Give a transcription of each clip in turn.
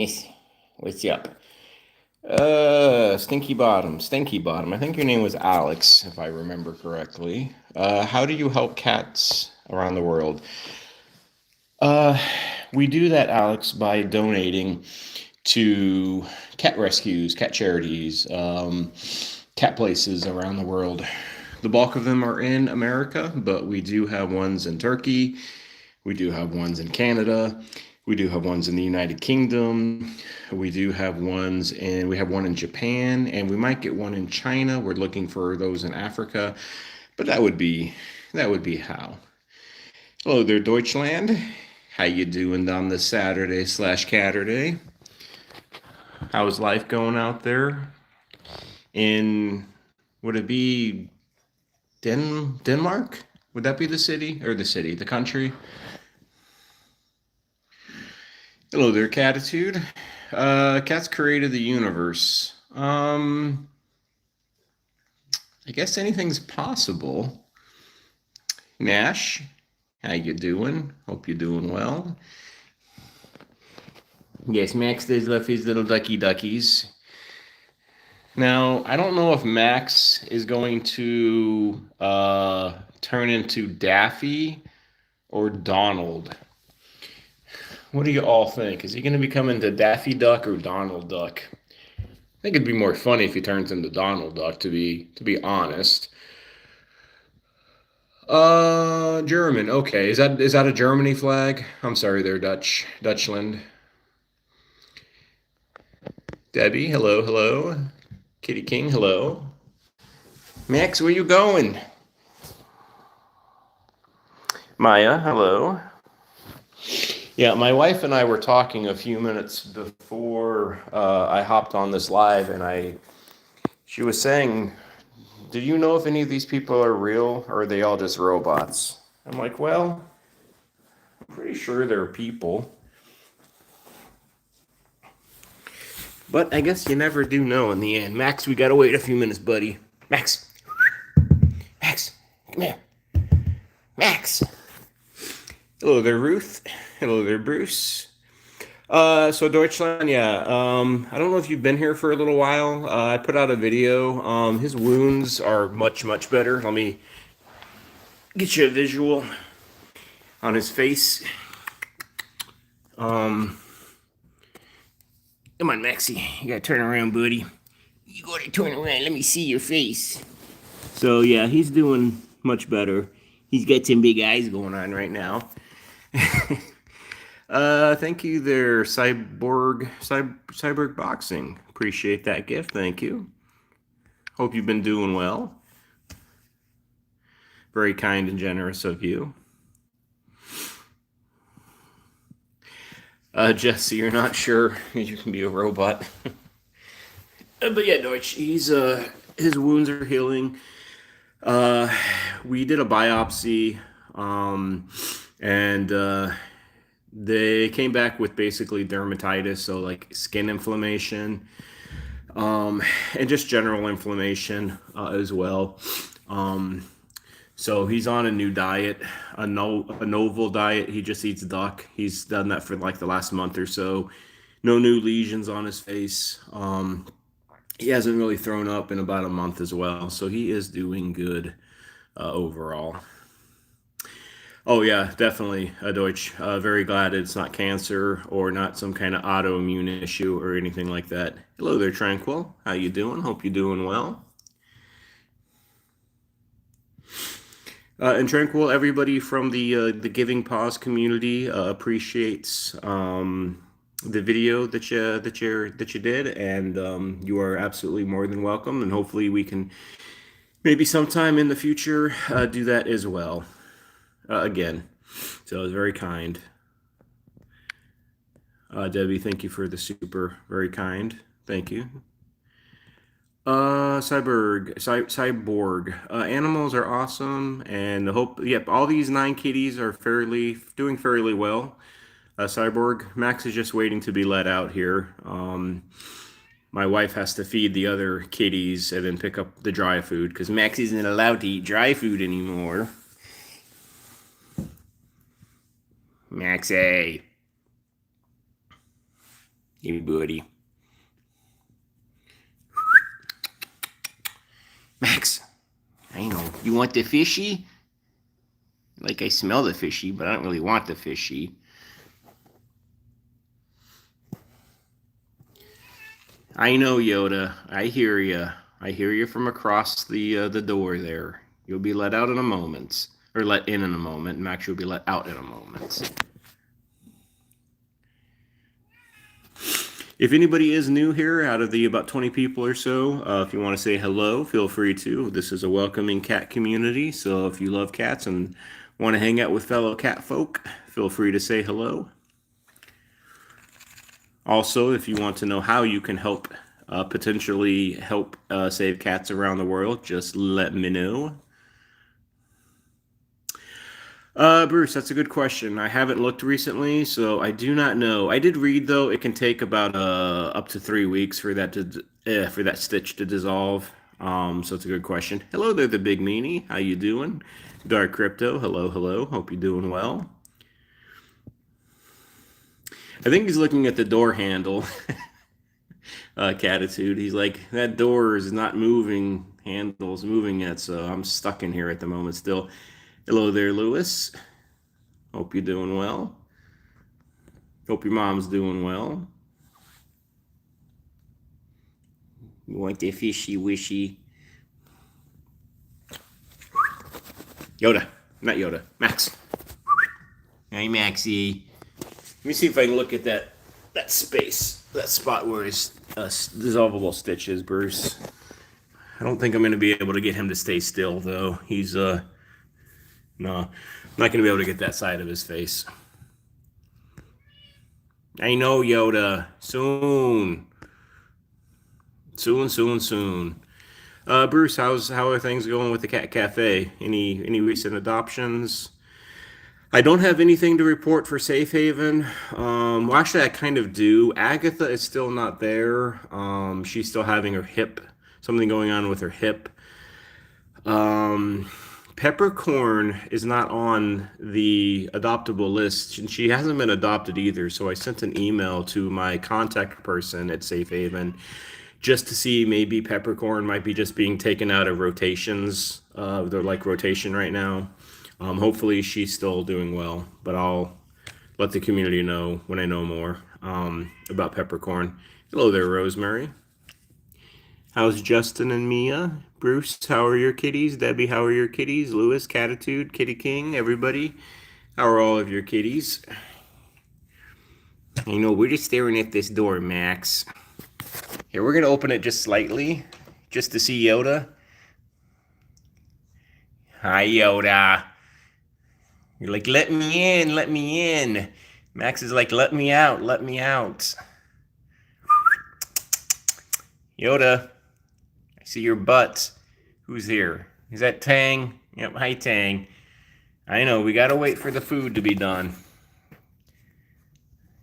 Yes. What's up? Stinky Bottom. I think your name was Alex, if I remember correctly. How do you help cats around the world? Uh, we do that, Alex, by donating to cat rescues, cat charities, cat places around the world. The bulk of them are in America, but we do have ones in Turkey. We do have ones in Canada. We do have ones in the United Kingdom. We have one in Japan, and we might get one in China. We're looking for those in Africa, but that would be how. Hello there, Deutschland. How you doing on this Saturday slash Catterday? How's life going out there? In would it be Denmark? Would that be the city or the country? Hello there, Catitude. Cats created the universe. I guess anything's possible. Nash, how you doing? Hope you're doing well. Yes, Max does love his little duckies. Now, I don't know if Max is going to turn into Daffy or Donald. What do you all think? Is he going to become into Daffy Duck or Donald Duck? I think it'd be more funny if he turns into Donald Duck. To be honest. German. Okay, is that a Germany flag? I'm sorry, there, Dutchland. Debbie, hello, hello. Kitty King, hello. Max, where you going? Maya, hello. Yeah, my wife and I were talking a few minutes before I hopped on this live, and she was saying, "Do you know if any of these people are real, or are they all just robots?" I'm like, "Well, I'm pretty sure they're people, but I guess you never do know in the end." Max, we gotta wait a few minutes, buddy. Max, Max, come here, Max. Hello there, Ruth. Hello there, Bruce. So Deutschland, yeah. I don't know if you've been here for a little while. I put out a video. His wounds are much, much better. Let me get you a visual on his face. Um, Come on, Maxie. You gotta turn around, buddy. You gotta turn around. Let me see your face. So yeah, he's doing much better. He's got some big eyes going on right now. Thank you there, Cyborg Boxing. Appreciate that gift. Thank you. Hope you've been doing well. Very kind and generous of you. Jesse, you're not sure you can be a robot. But yeah, Deutsch, his wounds are healing. Uh, we did a biopsy, and they came back with basically dermatitis, so like skin inflammation, and just general inflammation as well. Um, so he's on a new diet, a novel diet. He just eats duck. He's done that for like the last month or so. No new lesions on his face. He hasn't really thrown up in about a month as well, so he is doing good overall. Oh yeah, definitely, Deutsch. Very glad it's not cancer or not some kind of autoimmune issue or anything like that. Hello there, Tranquil. How you doing? Hope you're doing well. And Tranquil, everybody from the Giving Pause community appreciates the video that you did, and you are absolutely more than welcome. And hopefully, we can maybe sometime in the future do that as well. Again, so it was very kind. Debbie, thank you for the super, very kind. Thank you. Cyborg. Animals are awesome, and I hope. Yep, all these nine kitties are doing fairly well. Cyborg. Max is just waiting to be let out here. My wife has to feed the other kitties and then pick up the dry food because Max isn't allowed to eat dry food anymore. Maxie. Hey, buddy. Max, I know. You want the fishy? Like, I smell the fishy, but I don't really want the fishy. I know, Yoda. I hear you. I hear you from across the door there. You'll be let out in a moment. Or let in a moment. Max, you'll be let out in a moment. If anybody is new here, out of the about 20 people or so, if you want to say hello, feel free to. This is a welcoming cat community, so if you love cats and want to hang out with fellow cat folk, feel free to say hello. Also, if you want to know how you can help, potentially help save cats around the world, just let me know. Bruce, that's a good question. I haven't looked recently, so I do not know. I did read though it can take about up to 3 weeks for that stitch to dissolve. So it's a good question. Hello there, the big meanie. How you doing? Dark Crypto. Hello, hello. Hope you're doing well. I think he's looking at the door handle. Catitude. He's like, that door is not moving. Handle's moving yet, so I'm stuck in here at the moment still. Hello there, Lewis. Hope you're doing well. Hope your mom's doing well. You want the fishy wishy? Yoda. Not Yoda. Max. Hey, Maxie. Let me see if I can look at that space, that spot where his dissolvable stitch is, Bruce. I don't think I'm going to be able to get him to stay still, though. He's, no, I'm not going to be able to get that side of his face. I know, Yoda. Soon. Soon. Bruce, how are things going with the cat cafe? Any recent adoptions? I don't have anything to report for Safe Haven. Well, actually, I kind of do. Agatha is still not there. She's still having something going on with her hip. Peppercorn is not on the adoptable list, and she hasn't been adopted either. So I sent an email to my contact person at Safe Haven just to see maybe Peppercorn might be just being taken out of rotations. They're like rotation right now. Hopefully she's still doing well, but I'll let the community know when I know more about Peppercorn. Hello there, Rosemary. How's Justin and Mia? Bruce, how are your kitties? Debbie, how are your kitties? Lewis, Catitude, Kitty King, everybody. How are all of your kitties? You know, we're just staring at this door, Max. Here, we're going to open it just slightly, just to see Yoda. Hi, Yoda. You're like, let me in, let me in. Max is like, let me out, let me out. Yoda, I see your butt. Who's here? Is that Tang? Yep, hi, Tang. I know, we gotta wait for the food to be done.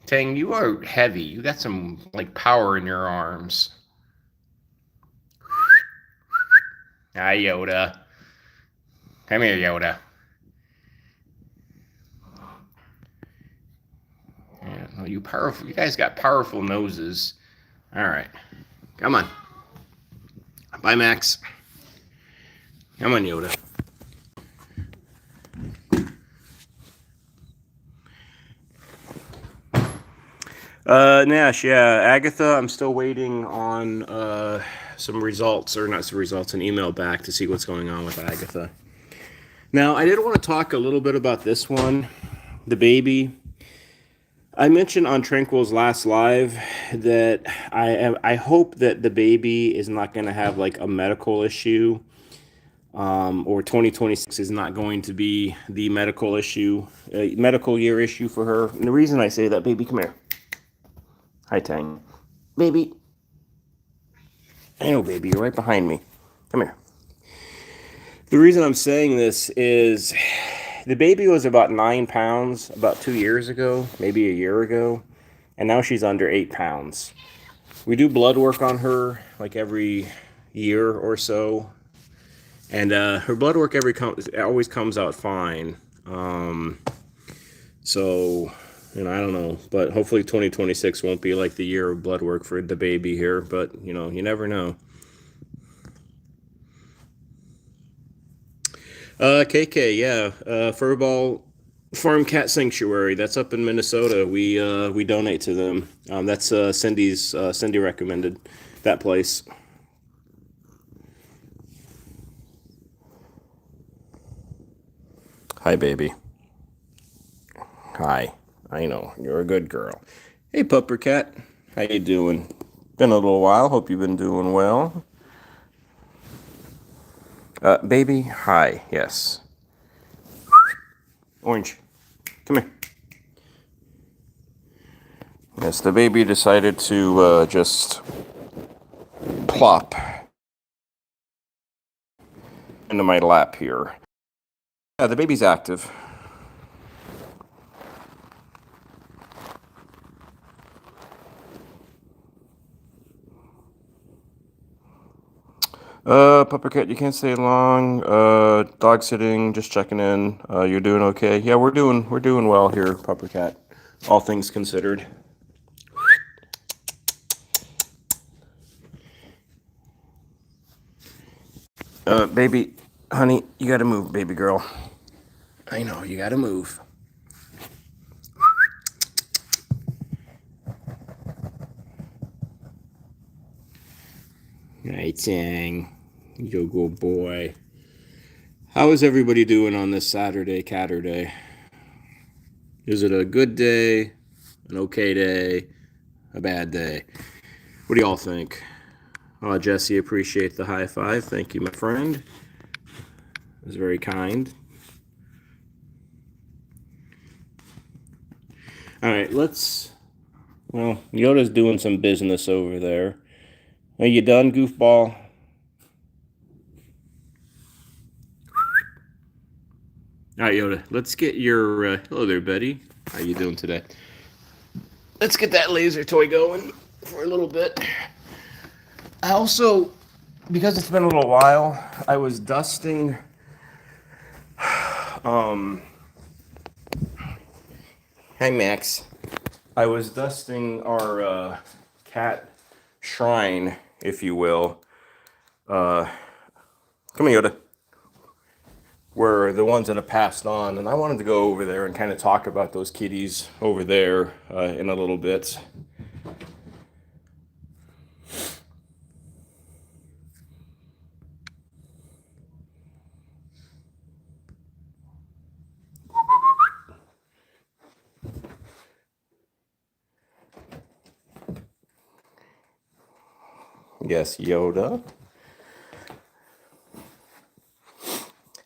Tang, you are heavy. You got some, like, power in your arms. Hi, Yoda. Come here, Yoda. Yeah, you guys got powerful noses. All right. Come on. Bye, Max. Come on, Yoda. Nash, yeah, Agatha, I'm still waiting on some results, or not some results, an email back to see what's going on with Agatha. Now, I did want to talk a little bit about this one, the baby. I mentioned on Tranquil's last live that I hope that the baby is not going to have like a medical issue, or 2026 is not going to be the medical year issue for her. And the reason I say that, baby, come here. Hi, Tang. Baby. I know, baby, you're right behind me. Come here. The reason I'm saying this is the baby was about 9 pounds about 2 years ago, maybe a year ago, and now she's under 8 pounds. We do blood work on her like every year or so, and her blood work always comes out fine. So And I don't know, but hopefully 2026 won't be like the year of blood work for the baby here, but you know, you never know. KK, yeah, Furball Farm Cat Sanctuary. That's up in Minnesota. We donate to them. That's Cindy recommended that place. Hi, baby. Hi. I know you're a good girl. Hey, Pupper Cat. How you doing? Been a little while. Hope you've been doing well. Baby, hi. Yes. Orange, come here. Yes, the baby decided to just plop into my lap here. Yeah, the baby's active. Pupper Cat, you can't stay long. Dog sitting, just checking in. You're doing okay? Yeah, we're doing well here, Pupper Cat. All things considered. Baby, honey, you gotta move, baby girl. I know, you gotta move. Right, Tang. You good boy. How is everybody doing on this Saturday, Catterday? Is it a good day, an okay day, a bad day? What do y'all think? Oh, Jesse, appreciate the high five. Thank you, my friend. It was very kind. All right, well, Yoda's doing some business over there. Are you done, goofball? All right, Yoda, let's get your, hello there, buddy. How you doing today? Let's get that laser toy going for a little bit. I also, because it's been a little while, I was dusting, hi, Max. I was dusting our cat shrine, if you will. Come here, Yoda. Were the ones that have passed on, and I wanted to go over there and kind of talk about those kitties over there in a little bit. Yes, Yoda.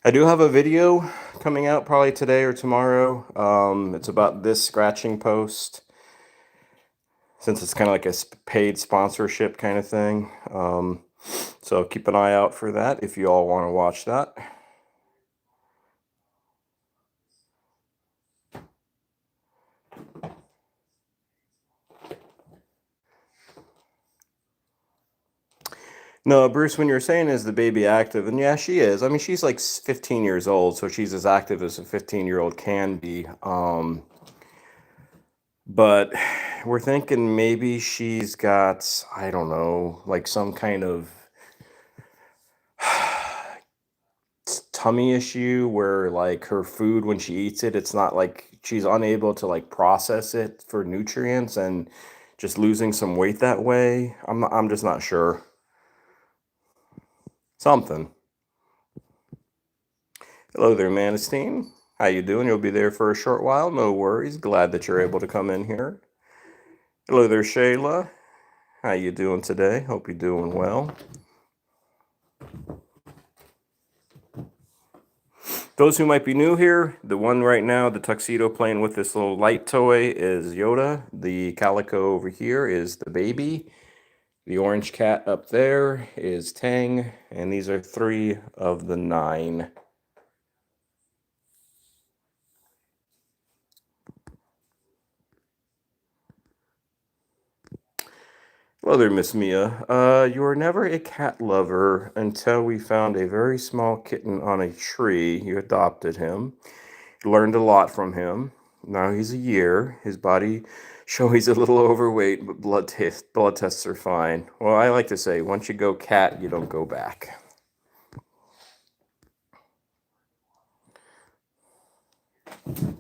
I do have a video coming out probably today or tomorrow. It's about this scratching post, since it's kind of like a paid sponsorship kind of thing. So keep an eye out for that if you all want to watch that. No, Bruce, when you're saying is the baby active, and yeah, she is. I mean, she's like 15 years old, so she's as active as a 15-year-old can be. But we're thinking maybe she's got, I don't know, like some kind of tummy issue where like her food, when she eats it, it's not like she's unable to like process it for nutrients and just losing some weight that way. I'm just not sure. Something. Hello there, Manistine. How you doing? You'll be there for a short while. No worries. Glad that you're able to come in here. Hello there, Shayla. How you doing today? Hope you're doing well. Those who might be new here, the one right now, the tuxedo playing with this little light toy is Yoda. The calico over here is the baby. The orange cat up there is Tang. And these are 3 of the 9. Hello there, Miss Mia. You were never a cat lover until we found a very small kitten on a tree. You adopted him. Learned a lot from him. Now he's a year. His body show he's a little overweight, but blood tests are fine. Well, I like to say, once you go cat, you don't go back. If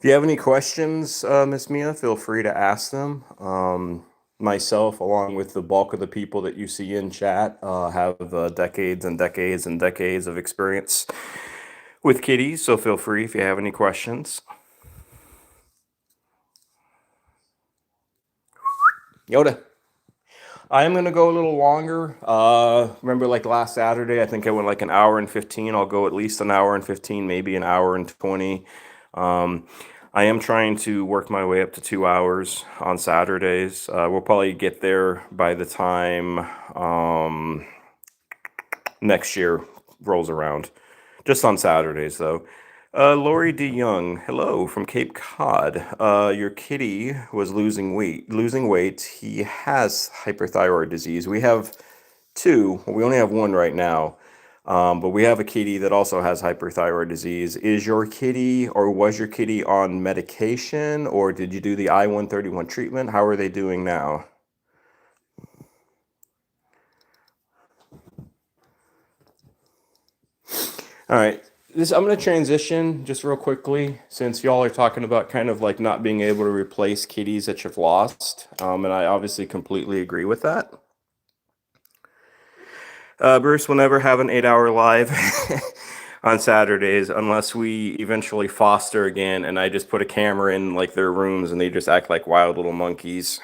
you have any questions, Miss Mia, feel free to ask them. Myself, along with the bulk of the people that you see in chat, have decades and decades and decades of experience with kitties, so feel free if you have any questions. Yoda. I am going to go a little longer. Remember, like last Saturday, I think I went like an hour and 15. I'll go at least an hour and 15, maybe an hour and 20. I am trying to work my way up to 2 hours on Saturdays. We'll probably get there by the time next year rolls around. Just on Saturdays, though. Lori D. Young, hello from Cape Cod. Your kitty was losing weight. He has hyperthyroid disease. We have two. We only have one right now. But we have a kitty that also has hyperthyroid disease. Is your kitty or was your kitty on medication, or did you do the I-131 treatment? How are they doing now? All right. I'm going to transition just real quickly since y'all are talking about kind of like not being able to replace kitties that you've lost. And I obviously completely agree with that. Bruce will never have an 8-hour live on Saturdays unless we eventually foster again and I just put a camera in like their rooms and they just act like wild little monkeys.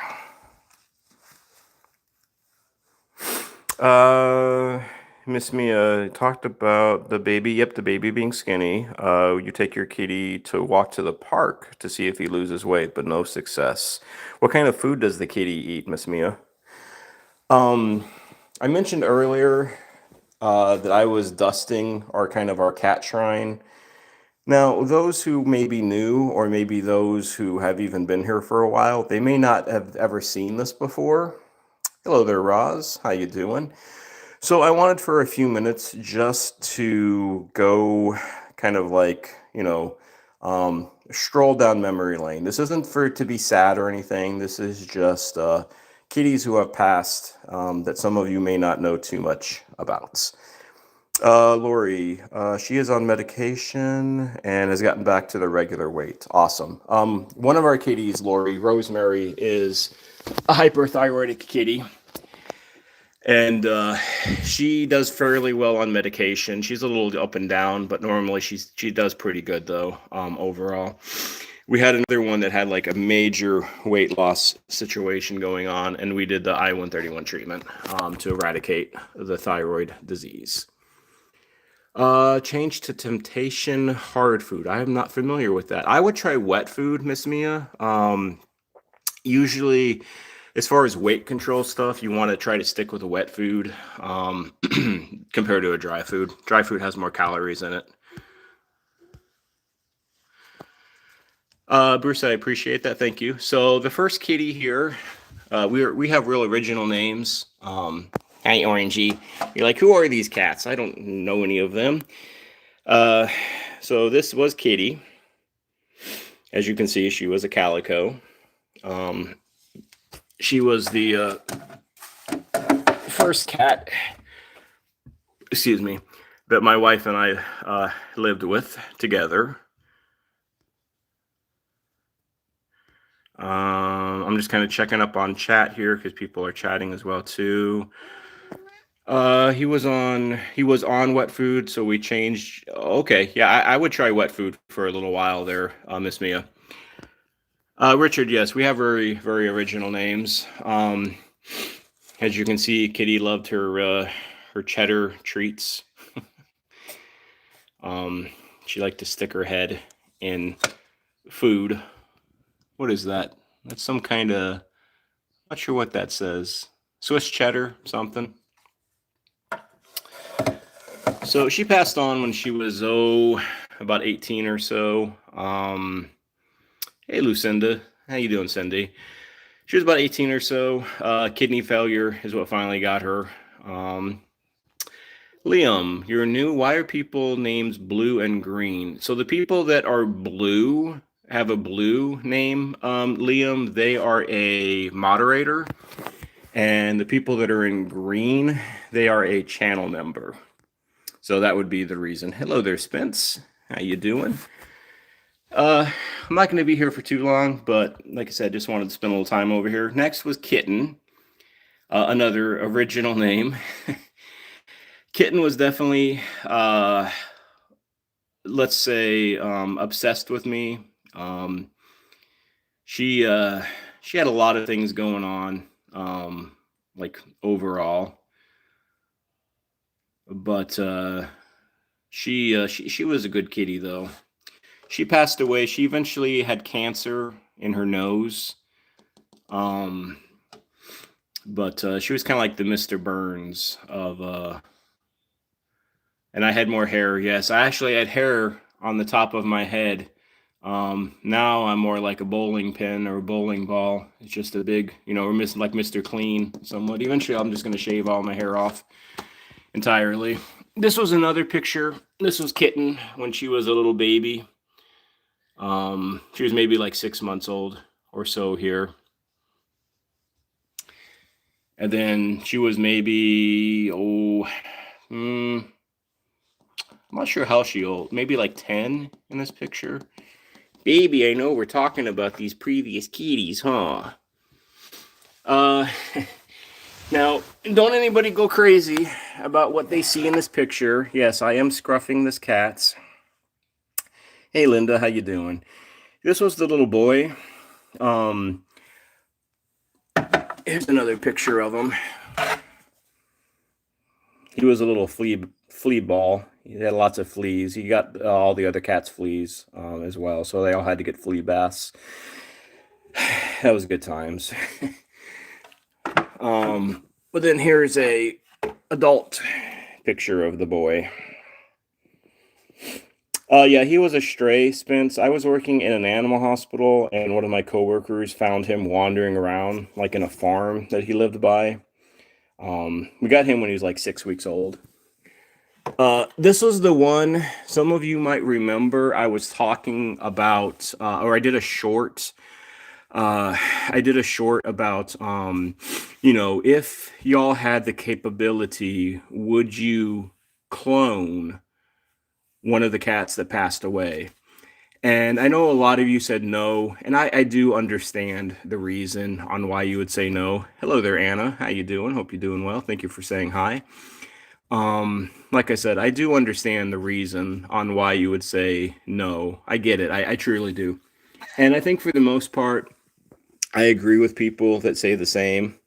Miss Mia talked about the baby. Yep, the baby being skinny. You take your kitty to walk to the park to see if he loses weight, but no success. What kind of food does the kitty eat, Miss Mia? I mentioned earlier that I was dusting our cat shrine. Now, those who may be new, or maybe those who have even been here for a while, they may not have ever seen this before. Hello there, Roz. How you doing? So I wanted for a few minutes just to go kind of like, stroll down memory lane. This isn't for it to be sad or anything. This is just kitties who have passed that some of you may not know too much about. Lori, she is on medication and has gotten back to the regular weight. Awesome. One of our kitties, Lori, Rosemary, is a hyperthyroidic kitty. And she does fairly well on medication. She's a little up and down, but normally she does pretty good though, overall. We had another one that had like a major weight loss situation going on, and we did the I-131 treatment to eradicate the thyroid disease. Change to temptation hard food. I am not familiar with that. I would try wet food, Miss Mia. Usually, as far as weight control stuff, you want to try to stick with a wet food compared to a dry food. Dry food has more calories in it. Bruce, I appreciate that. Thank you. So the first kitty here, we have real original names. Hi, Orangey. You're like, who are these cats? I don't know any of them. So this was Kitty. As you can see, she was a calico. She was the first cat, excuse me, that my wife and I lived with together. I'm just kind of checking up on chat here because people are chatting as well too. He was on wet food, so we changed. Okay, yeah, I would try wet food for a little while there, Miss Mia. Richard, yes, we have very, very original names. As you can see, Kitty loved her cheddar treats. She liked to stick her head in food. What is that? That's some kind of, not sure what that says. Swiss cheddar, something. So she passed on when she was, about 18 or so. Hey, Lucinda. How you doing, Cindy? She was about 18 or so. Kidney failure is what finally got her. Liam, you're new. Why are people names blue and green? So the people that are blue have a blue name, Liam. They are a moderator, and the people that are in green, they are a channel member. So that would be the reason. Hello there, Spence. How you doing? I'm not going to be here for too long, but like I said, just wanted to spend a little time over here. Next was Kitten, another original name. Kitten was definitely, let's say, obsessed with me. She she had a lot of things going on, like overall, but she was a good kitty though. She passed away. She eventually had cancer in her nose. Um, but she was kind of like the Mr. Burns of and I had more hair. Yes, I actually had hair on the top of my head. Now I'm more like a bowling pin or a bowling ball. It's just a big, we're missing like Mr. Clean somewhat. Eventually, I'm just going to shave all my hair off entirely. This was another picture. This was Kitten when she was a little baby. She was maybe like 6 months old or so here. And then she was maybe, I'm not sure how she old, maybe like 10 in this picture. Baby, I know we're talking about these previous kitties, huh? Now, don't anybody go crazy about what they see in this picture. Yes, I am scruffing this cat's. Hey, Linda, how you doing? This was the little boy. Here's another picture of him. He was a little flea ball. He had lots of fleas. He got all the other cats' fleas as well, so they all had to get flea baths. That was good times. But then here's a adult picture of the boy. Yeah, he was a stray, Spence. I was working in an animal hospital, and one of my coworkers found him wandering around, like in a farm that he lived by. We got him when he was like 6 weeks old. This was the one, some of you might remember, I was talking about, or I did a short. I did a short about, if y'all had the capability, would you clone one of the cats that passed away? And I know a lot of you said no, and I do understand the reason on why you would say no. Hello there, Anna. How you doing? Hope you're doing well. Thank you for saying hi. Like I said, I do understand the reason on why you would say no. I get it. I truly do. And I think for the most part, I agree with people that say the same.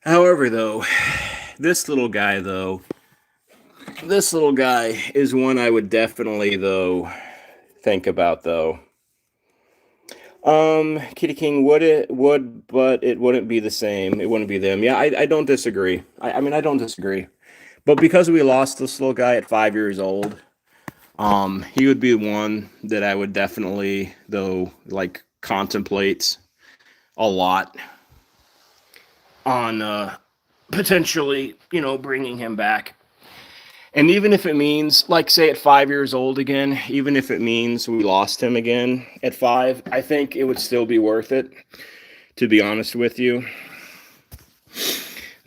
However, though, this little guy is one I would definitely, though, think about, though. Kitty King but it wouldn't be the same. It wouldn't be them. Yeah, I don't disagree. I mean, I don't disagree. But because we lost this little guy at 5 years old, he would be one that I would definitely, though, like contemplate a lot on potentially, bringing him back. And even if it means, like, say at 5 years old again, even if it means we lost him again at 5, I think it would still be worth it, to be honest with you.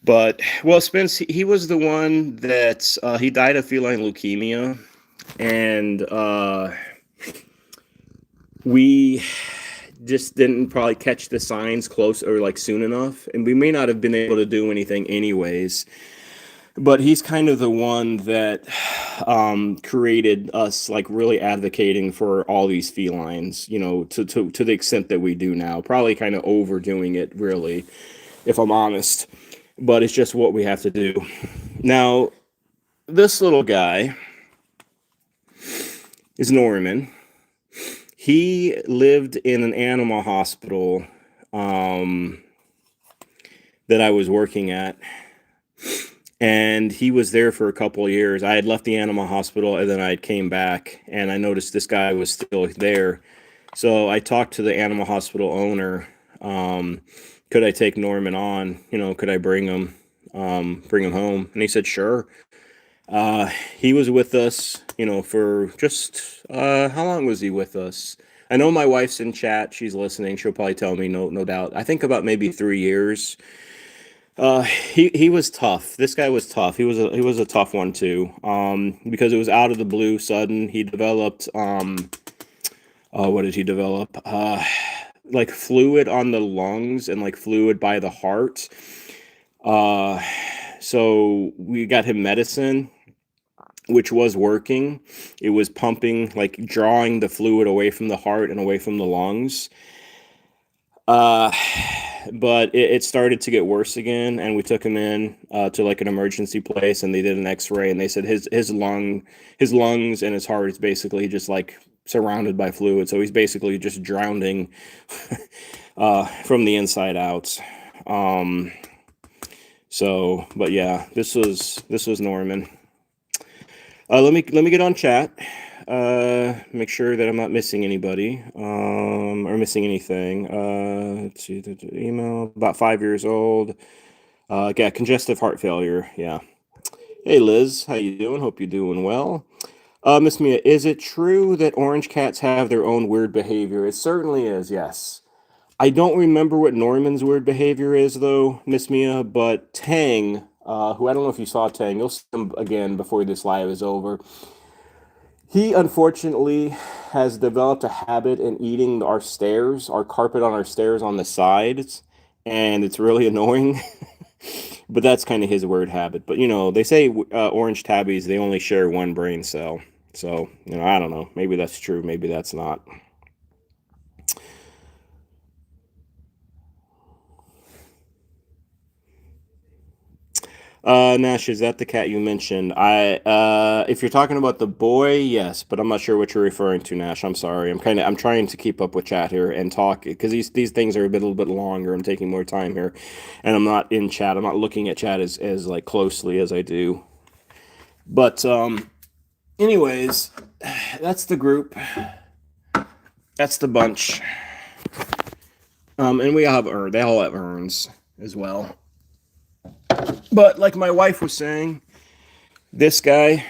But, well, Spence, he was the one that, he died of feline leukemia, and we just didn't probably catch the signs close or, like, soon enough, and we may not have been able to do anything anyways. But he's kind of the one that created us, like, really advocating for all these felines, to the extent that we do now. Probably kind of overdoing it, really, if I'm honest. But it's just what we have to do. Now, this little guy is Norman. He lived in an animal hospital that I was working at. And he was there for a couple of years. I had left the animal hospital, and then I came back, and I noticed this guy was still there. So I talked to the animal hospital owner. Could I take Norman on? Could I bring him home? And he said, sure. He was with us, for just how long was he with us? I know my wife's in chat. She's listening. She'll probably tell me, no doubt. I think about maybe 3 years. He was tough. This guy was tough. He was a tough one too. Because it was out of the blue, sudden. He developed what did he develop? Like fluid on the lungs and like fluid by the heart. Uh, so we got him medicine, which was working. It was pumping, like drawing the fluid away from the heart and away from the lungs. Uh, but it started to get worse again, and we took him in to like an emergency place, and they did an X-ray, and they said his lungs and his heart is basically just like surrounded by fluid, so he's basically just drowning from the inside out. Um, but yeah, this was Norman. Let me get on chat. Make sure that I'm not missing anybody, or missing anything. Let's see, the email, about 5 years old. Yeah, congestive heart failure. Yeah. Hey, Liz, how you doing? Hope you're doing well. Miss Mia, is it true that orange cats have their own weird behavior? It certainly is, yes. I don't remember what Norman's weird behavior is, though, Miss Mia, but Tang, who I don't know if you saw Tang, you'll see him again before this live is over. He unfortunately has developed a habit in eating our stairs, our carpet on our stairs on the sides, and it's really annoying. But that's kind of his weird habit. But they say orange tabbies, they only share one brain cell. So, I don't know. Maybe that's true. Maybe that's not. Nash, is that the cat you mentioned? If you're talking about the boy, yes, but I'm not sure what you're referring to, Nash. I'm sorry. I'm trying to keep up with chat here and talk because these things are a little bit longer. I'm taking more time here, and I'm not in chat. I'm not looking at chat as like closely as I do. But anyways, that's the group. That's the bunch. And we all have they all have urns as well. But like my wife was saying, this guy,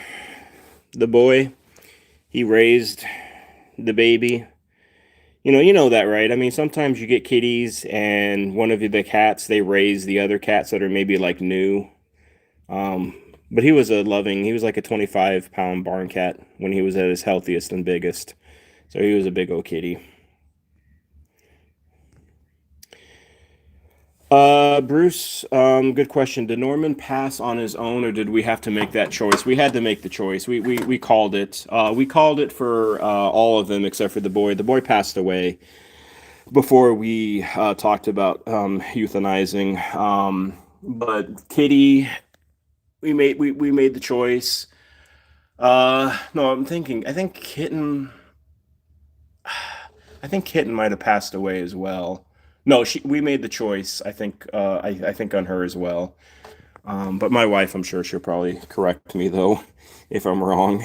the boy, he raised the baby. You know that, right? I mean, sometimes you get kitties and one of the cats, they raise the other cats that are maybe like new. Um, but he was like a 25-pound barn cat when he was at his healthiest and biggest. So he was a big old kitty. Bruce, good question. Did Norman pass on his own, or did we have to make that choice? We had to make the choice. We called it. We called it for all of them except for the boy. The boy passed away before we talked about euthanizing. But Kitty, we made the choice. No, I'm thinking. I think Kitten might have passed away as well. No, we made the choice. I think I think on her as well. But my wife, I'm sure she'll probably correct me though if I'm wrong.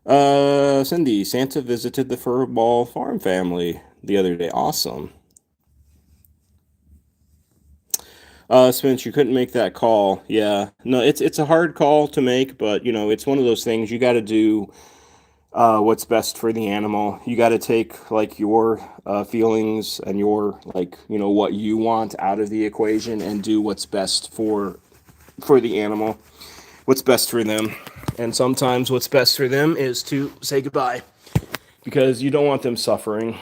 Cindy, Santa visited the Furball farm family the other day. Awesome. Spence, you couldn't make that call. Yeah, no, it's a hard call to make, but it's one of those things you got to do what's best for the animal. You got to take like your feelings and your like what you want out of the equation and do what's best for the animal, what's best for them. And sometimes what's best for them is to say goodbye because you don't want them suffering.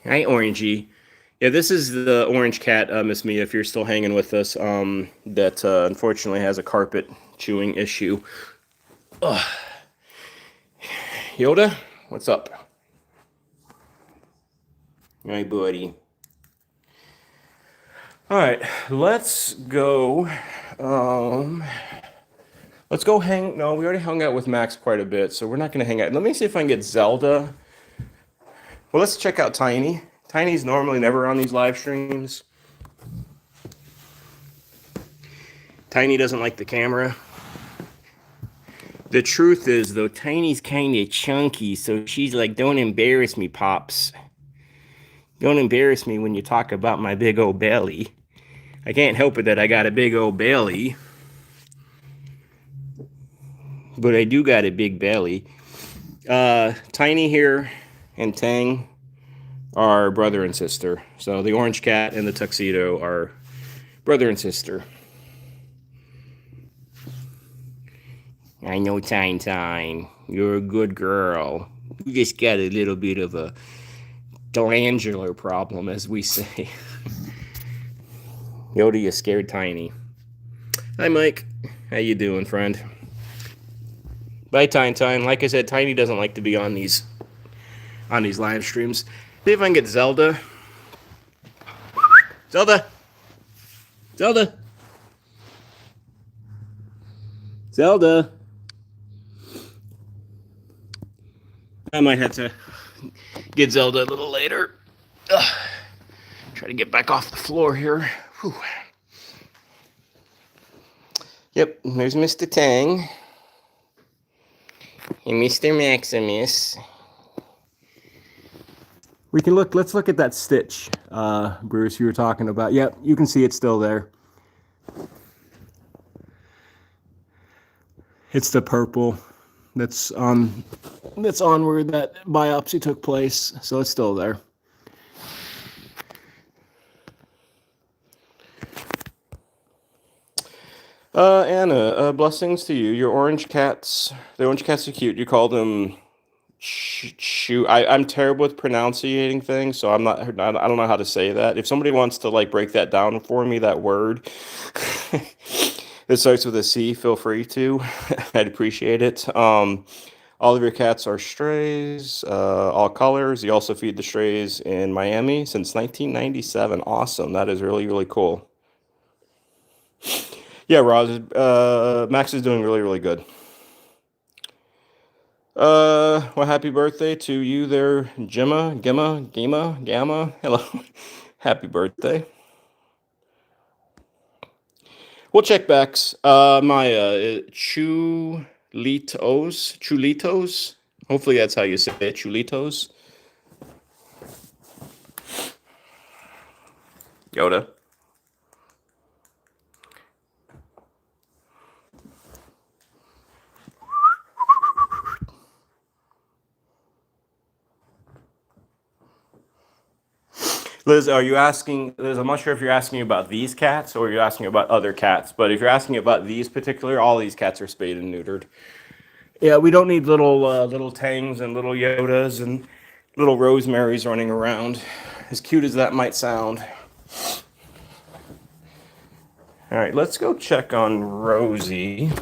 Hi, Orangey. Yeah, this is the orange cat, Miss Mia, if you're still hanging with us, that unfortunately has a carpet chewing issue. Ugh. Yoda, what's up? Hi, buddy. All right, let's go. Let's go hang. No, we already hung out with Max quite a bit, so we're not going to hang out. Let me see if I can get Zelda. Well, let's check out Tiny. Tiny's normally never on these live streams. Tiny doesn't like the camera. The truth is, though, Tiny's kind of chunky, so she's like, don't embarrass me, Pops. Don't embarrass me when you talk about my big old belly. I can't help it that I got a big old belly, but I do got a big belly. Tiny here and Tang are brother and sister. So the orange cat and the tuxedo are brother and sister. I know, Tine. You're a good girl. You just got a little bit of a glandular problem, as we say. Yoda, you scared Tiny. Hi, Mike. How you doing, friend? Bye, Tine. Like I said, Tiny doesn't like to be on these live streams. See if I can get Zelda. Zelda. I might have to get Zelda a little later. Try to get back off the floor here. Whew. Yep, there's Mr. Tang and Mr. Maximus. We can look. Let's look at that stitch, Bruce, you were talking about. Yep, you can see it's still there. It's the purple that's on where that biopsy took place, so it's still there. Anna, blessings to you. Your orange cats, the orange cats are cute. You call them I'm terrible with pronouncing things, so I don't know how to say that. If somebody wants to like break that down for me, that word that starts with a C, feel free to. I'd appreciate it. All of your cats are strays, all colors. You also feed the strays in Miami since 1997. Awesome. That is really, really cool. Yeah, Roz, Max is doing really, really good. Well, happy birthday to you there, Gemma. Hello. Happy birthday. We'll check backs. Maya, Chulitos. Hopefully that's how you say it, Chulitos. Yoda. Liz, are you asking, Liz, I'm not sure if you're asking about these cats or you're asking about other cats, but if you're asking about these particular, all these cats are spayed and neutered. Yeah, we don't need little Tangs and little Yodas and little Rosemaries running around, as cute as that might sound. All right, let's go check on Rosie.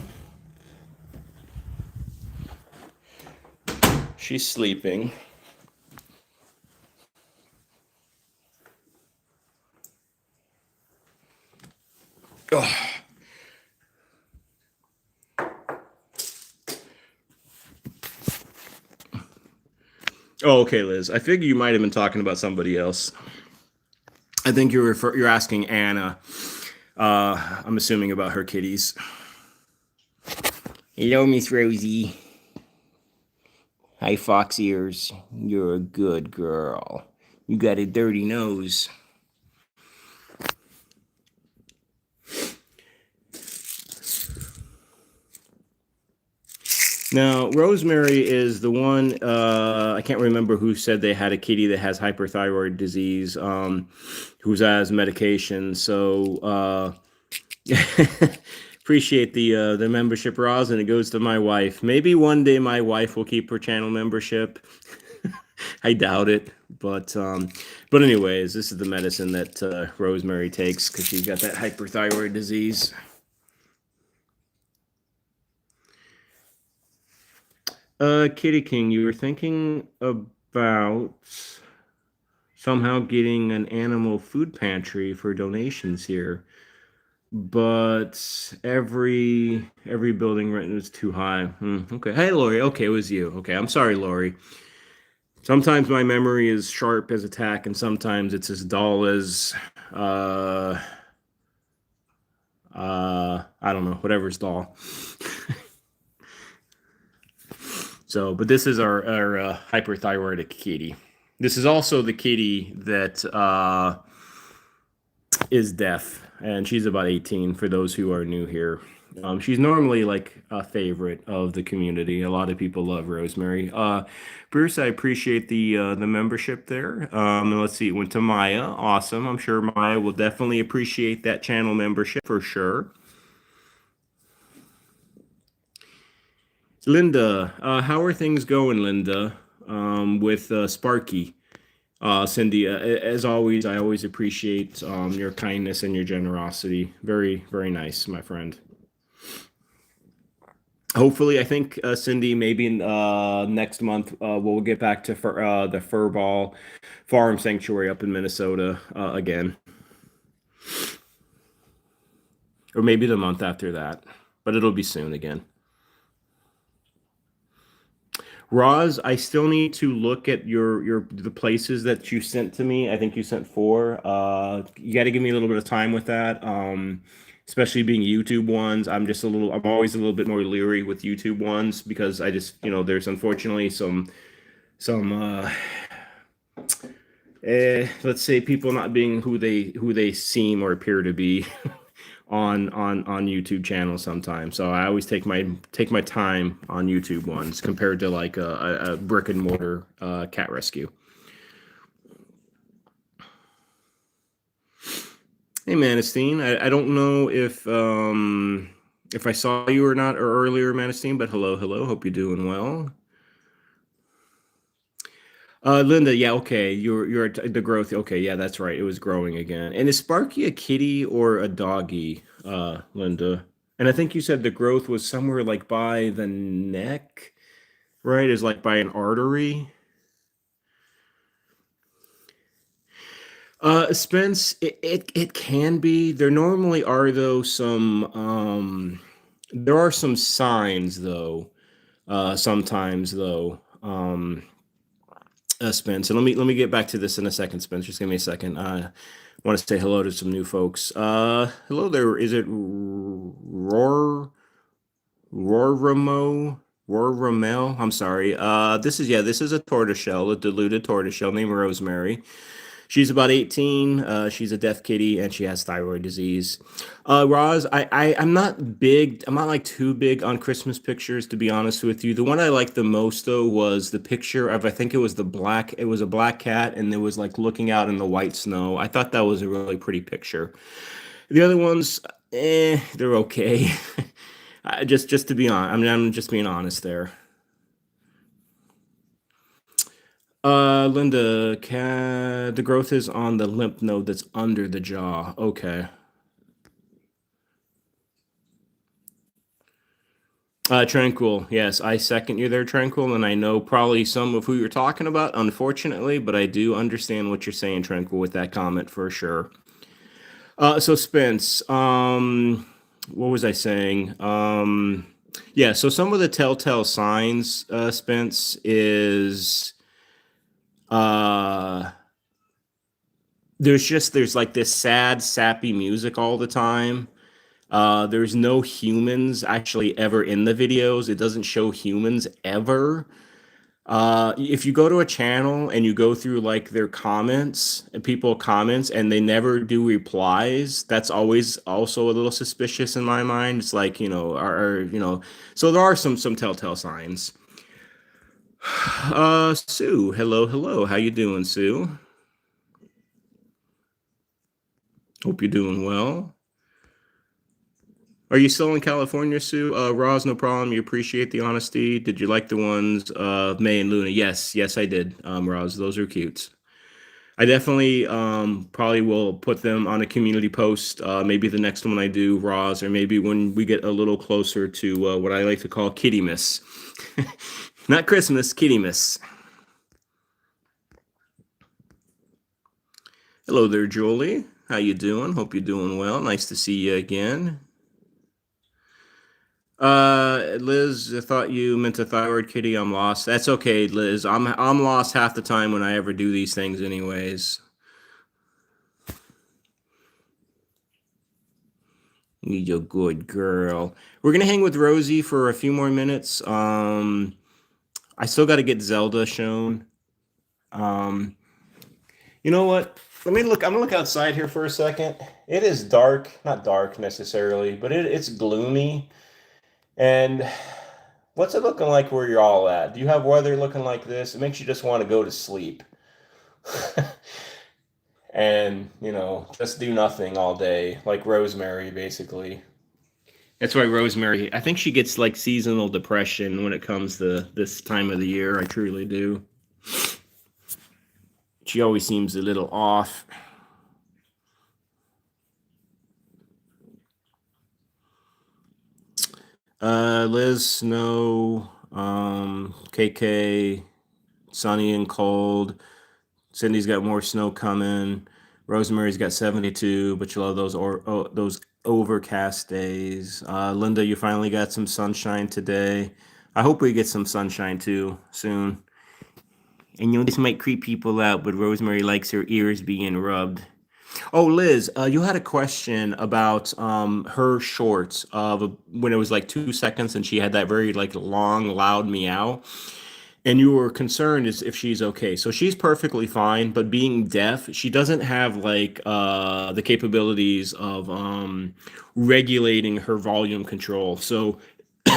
She's sleeping. Ugh. Oh, okay, Liz. I figure you might have been talking about somebody else. I think you're asking Anna. I'm assuming about her kitties. Hello, Miss Rosie. Hi, fox ears. You're a good girl. You got a dirty nose. Now, Rosemary is the one, I can't remember who said they had a kitty that has hyperthyroid disease, who's has medication. So, appreciate the membership, Roz, and it goes to my wife. Maybe one day my wife will keep her channel membership. I doubt it, but anyways, this is the medicine that Rosemary takes because she's got that hyperthyroid disease. Kitty King, you were thinking about somehow getting an animal food pantry for donations here, but every building rent was too high. Okay. Hey, Lori. Okay, it was you. Okay, I'm sorry, Lori. Sometimes my memory is sharp as a tack, and sometimes it's as dull as I don't know, whatever's dull. So, but this is our hyperthyroidic kitty. This is also the kitty that is deaf, and she's about 18 for those who are new here. She's normally like a favorite of the community. A lot of people love Rosemary. Bruce, I appreciate the membership there. And let's see, it went to Maya. Awesome. I'm sure Maya will definitely appreciate that channel membership for sure. Linda, how are things going, Linda, with Sparky? Cindy, as always, I always appreciate your kindness and your generosity. Very, very nice, my friend. Hopefully, I think Cindy, maybe next month we'll get back to the Furball Farm Sanctuary up in Minnesota again, or maybe the month after that, but it'll be soon again. Roz, I still need to look at your the places that you sent to me. I think you sent four. You got to give me a little bit of time with that. Especially being YouTube ones. I'm always a little bit more leery with YouTube ones because I just, there's unfortunately some let's say people not being who they seem or appear to be on YouTube channels sometimes. So I always take my time on YouTube ones compared to like a brick and mortar cat rescue. Hey Manistine, I don't know if I saw you or not or earlier, Manistine, but hello, hello. Hope you're doing well. Linda, yeah, okay. You're the growth. Okay, yeah, that's right. It was growing again. And is Sparky a kitty or a doggy, Linda? And I think you said the growth was somewhere like by the neck, right? Is like by an artery. Spence, it can be. There normally are though some there are some signs though, sometimes though. Spence. And let me get back to this in a second, Spence. Just give me a second. I want to say hello to some new folks. Hello there. Is it Roramo? Roramel? I'm sorry. This is a tortoiseshell, a diluted tortoiseshell named Rosemary. She's about 18. She's a deaf kitty and she has thyroid disease. Roz, I'm not big. I'm not like too big on Christmas pictures, to be honest with you. The one I liked the most though was the picture of, I think it was it was a black cat and it was like looking out in the white snow. I thought that was a really pretty picture. The other ones, they're okay. Just to be honest, I mean, I'm just being honest there. Linda, the growth is on the lymph node that's under the jaw. Okay. Tranquil. Yes, I second you there, Tranquil, and I know probably some of who you're talking about, unfortunately, but I do understand what you're saying, Tranquil, with that comment for sure. So Spence, what was I saying? Yeah, so some of the telltale signs, Spence, is uh there's like this sad, sappy music all the time. There's no humans actually ever in the videos. It doesn't show humans ever. If you go to a channel and you go through like their comments and people comments and they never do replies, that's always also a little suspicious in my mind. It's like, so there are some telltale signs. Sue, hello, hello. How you doing, Sue? Hope you're doing well. Are you still in California, Sue? Roz, no problem. You appreciate the honesty. Did you like the ones May and Luna? Yes, yes, I did. Roz, those are cute. I definitely probably will put them on a community post. Maybe the next one I do, Roz, or maybe when we get a little closer to what I like to call Kitty Miss. Not Christmas, Kitty Miss. Hello there, Julie. How you doing? Hope you're doing well. Nice to see you again. Liz, I thought you meant a thyroid kitty. I'm lost. That's okay, Liz. I'm lost half the time when I ever do these things, anyways. You're a good girl. We're gonna hang with Rosie for a few more minutes. I still got to get Zelda shown. Um, you know what? Let me look. I'm gonna look outside here for a second. It is dark, not dark necessarily, but it's gloomy. And what's it looking like where you're all at? Do you have weather looking like this? It makes you just want to go to sleep. And, just do nothing all day, like Rosemary, basically. That's why Rosemary, I think she gets like seasonal depression when it comes to this time of the year. I truly do. She always seems a little off. Liz, snow, KK, sunny and cold. Cindy's got more snow coming. Rosemary's got 72, but you love those overcast days. Linda, you finally got some sunshine today. I hope we get some sunshine too soon. And this might creep people out, but Rosemary likes her ears being rubbed. Oh, Liz, you had a question about her shorts of when it was like 2 seconds, and she had that very like long, loud meow. And you were concerned is if she's okay. So she's perfectly fine, but being deaf, she doesn't have like the capabilities of regulating her volume control. So,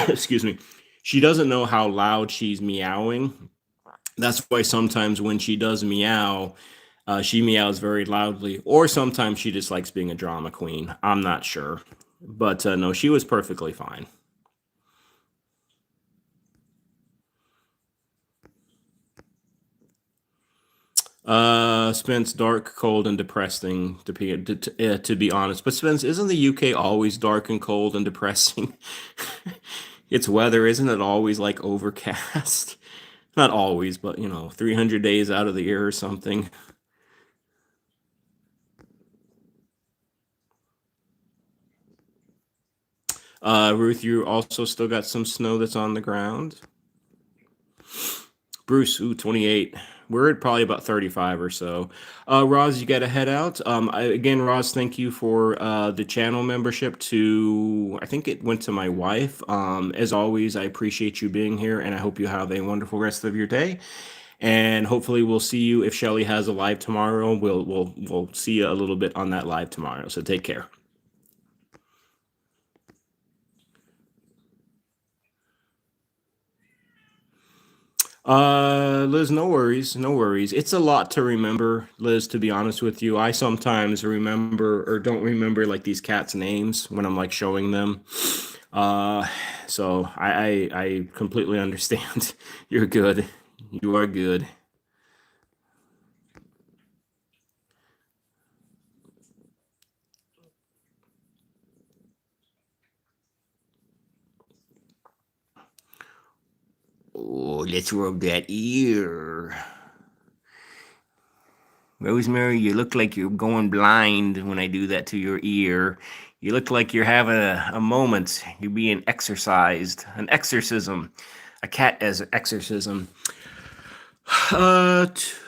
excuse me, she doesn't know how loud she's meowing. That's why sometimes when she does meow, she meows very loudly, or sometimes she just likes being a drama queen. I'm not sure. But no, she was perfectly fine. Spence, dark, cold, and depressing to be honest. But Spence, isn't the UK always dark and cold and depressing? It's weather, isn't it always like overcast? Not always, but 300 days out of the year or something. Ruth, you also still got some snow that's on the ground. Bruce, 28. We're at probably about 35 or so. Roz, you got to head out. Again, Roz, thank you for the channel membership to, I think it went to my wife. As always, I appreciate you being here, and I hope you have a wonderful rest of your day. And hopefully we'll see you if Shelly has a live tomorrow. We'll see you a little bit on that live tomorrow. So take care. Liz, no worries, no worries. It's a lot to remember, Liz, to be honest with you. I sometimes remember or don't remember like these cats' names when I'm like showing them. Uh, so I completely understand. You're good. You are good. Oh, let's rub that ear. Rosemary, you look like you're going blind when I do that to your ear. You look like you're having a moment. You're being exorcised. An exorcism. A cat as an exorcism.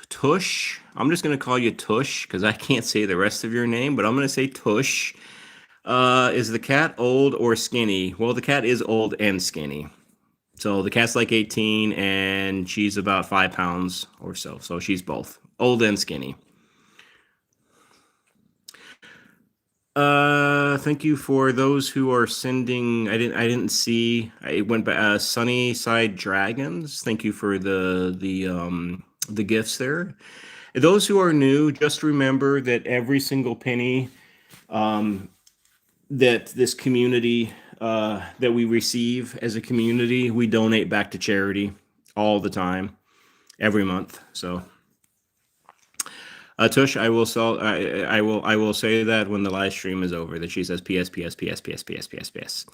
Tush. I'm just gonna call you Tush because I can't say the rest of your name, but I'm gonna say Tush. Is the cat old or skinny? Well, the cat is old and skinny. So the cat's like 18 and she's about 5 pounds or so. So she's both old and skinny. Thank you for those who are sending. I didn't see. I went by Sunny Side Dragons. Thank you for the gifts there. Those who are new, just remember that every single penny um, that this community that we receive as a community, we donate back to charity all the time, every month. So Tush, I will say that when the live stream is over, that she says PS PS PS PS PS PS PS.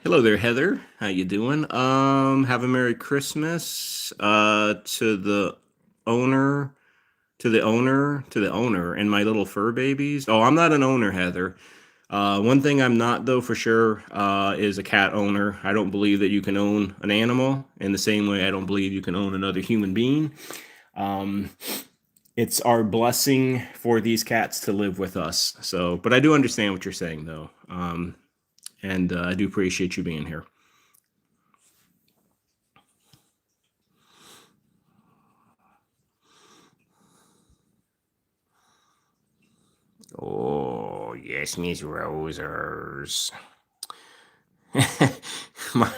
Hello there, Heather. How you doing? Have a Merry Christmas. To the owner, to the owner, and my little fur babies. Oh, I'm not an owner, Heather. One thing I'm not though for sure is a cat owner. I don't believe that you can own an animal in the same way I don't believe you can own another human being. Um, it's our blessing for these cats to live with us. So, but I do understand what you're saying though. And I do appreciate you being here. Oh, yes, Miss Rosers. My,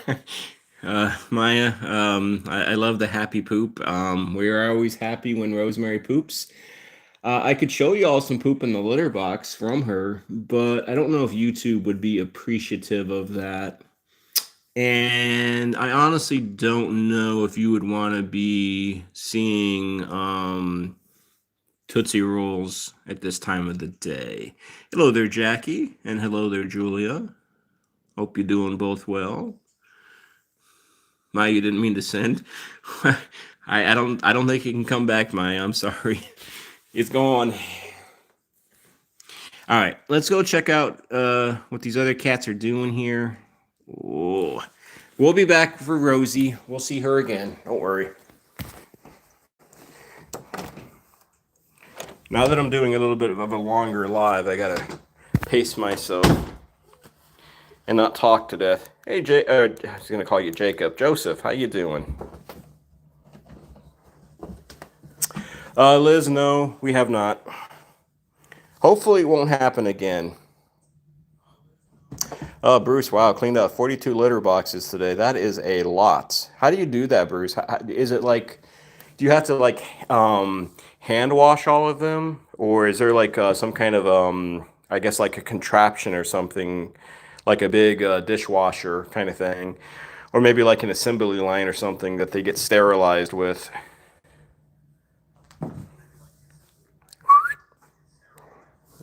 Maya, I love the happy poop. We are always happy when Rosemary poops. I could show you all some poop in the litter box from her, but I don't know if YouTube would be appreciative of that. And I honestly don't know if you would want to be seeing Tootsie Rolls at this time of the day. Hello there, Jackie, and hello there, Julia. Hope you're doing both well. Maya, you didn't mean to send. I don't think you can come back, Maya. I'm sorry. It's gone. All right, let's go check out what these other cats are doing here. Oh, we'll be back for Rosie. We'll see her again. Don't worry. Now that I'm doing a little bit of a longer live, I gotta pace myself and not talk to death. Hey, I was gonna call you Jacob. Joseph, how you doing? Liz, no, we have not. Hopefully it won't happen again. Bruce, wow, cleaned out 42 litter boxes today. That is a lot. How do you do that, Bruce? Is it like, do you have to like hand wash all of them? Or is there like some kind of, I guess like a contraption or something, like a big dishwasher kind of thing? Or maybe like an assembly line or something that they get sterilized with?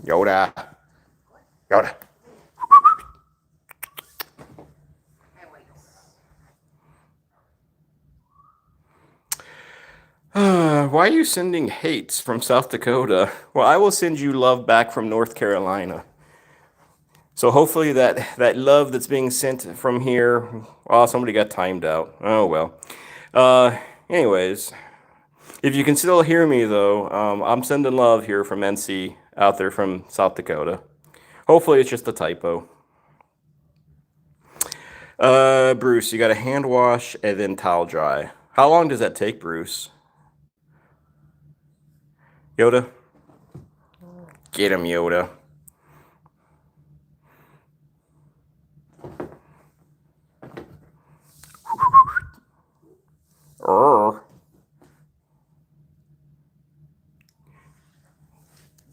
Yoda. Yoda. Why are you sending hates from South Dakota? Well, I will send you love back from North Carolina. So hopefully that love that's being sent from here, oh, somebody got timed out. Oh well. Anyways, if you can still hear me though, I'm sending love here from NC out there from South Dakota. Hopefully it's just a typo. Bruce, you got to hand wash and then towel dry. How long does that take, Bruce? Yoda? Get him, Yoda. Urgh.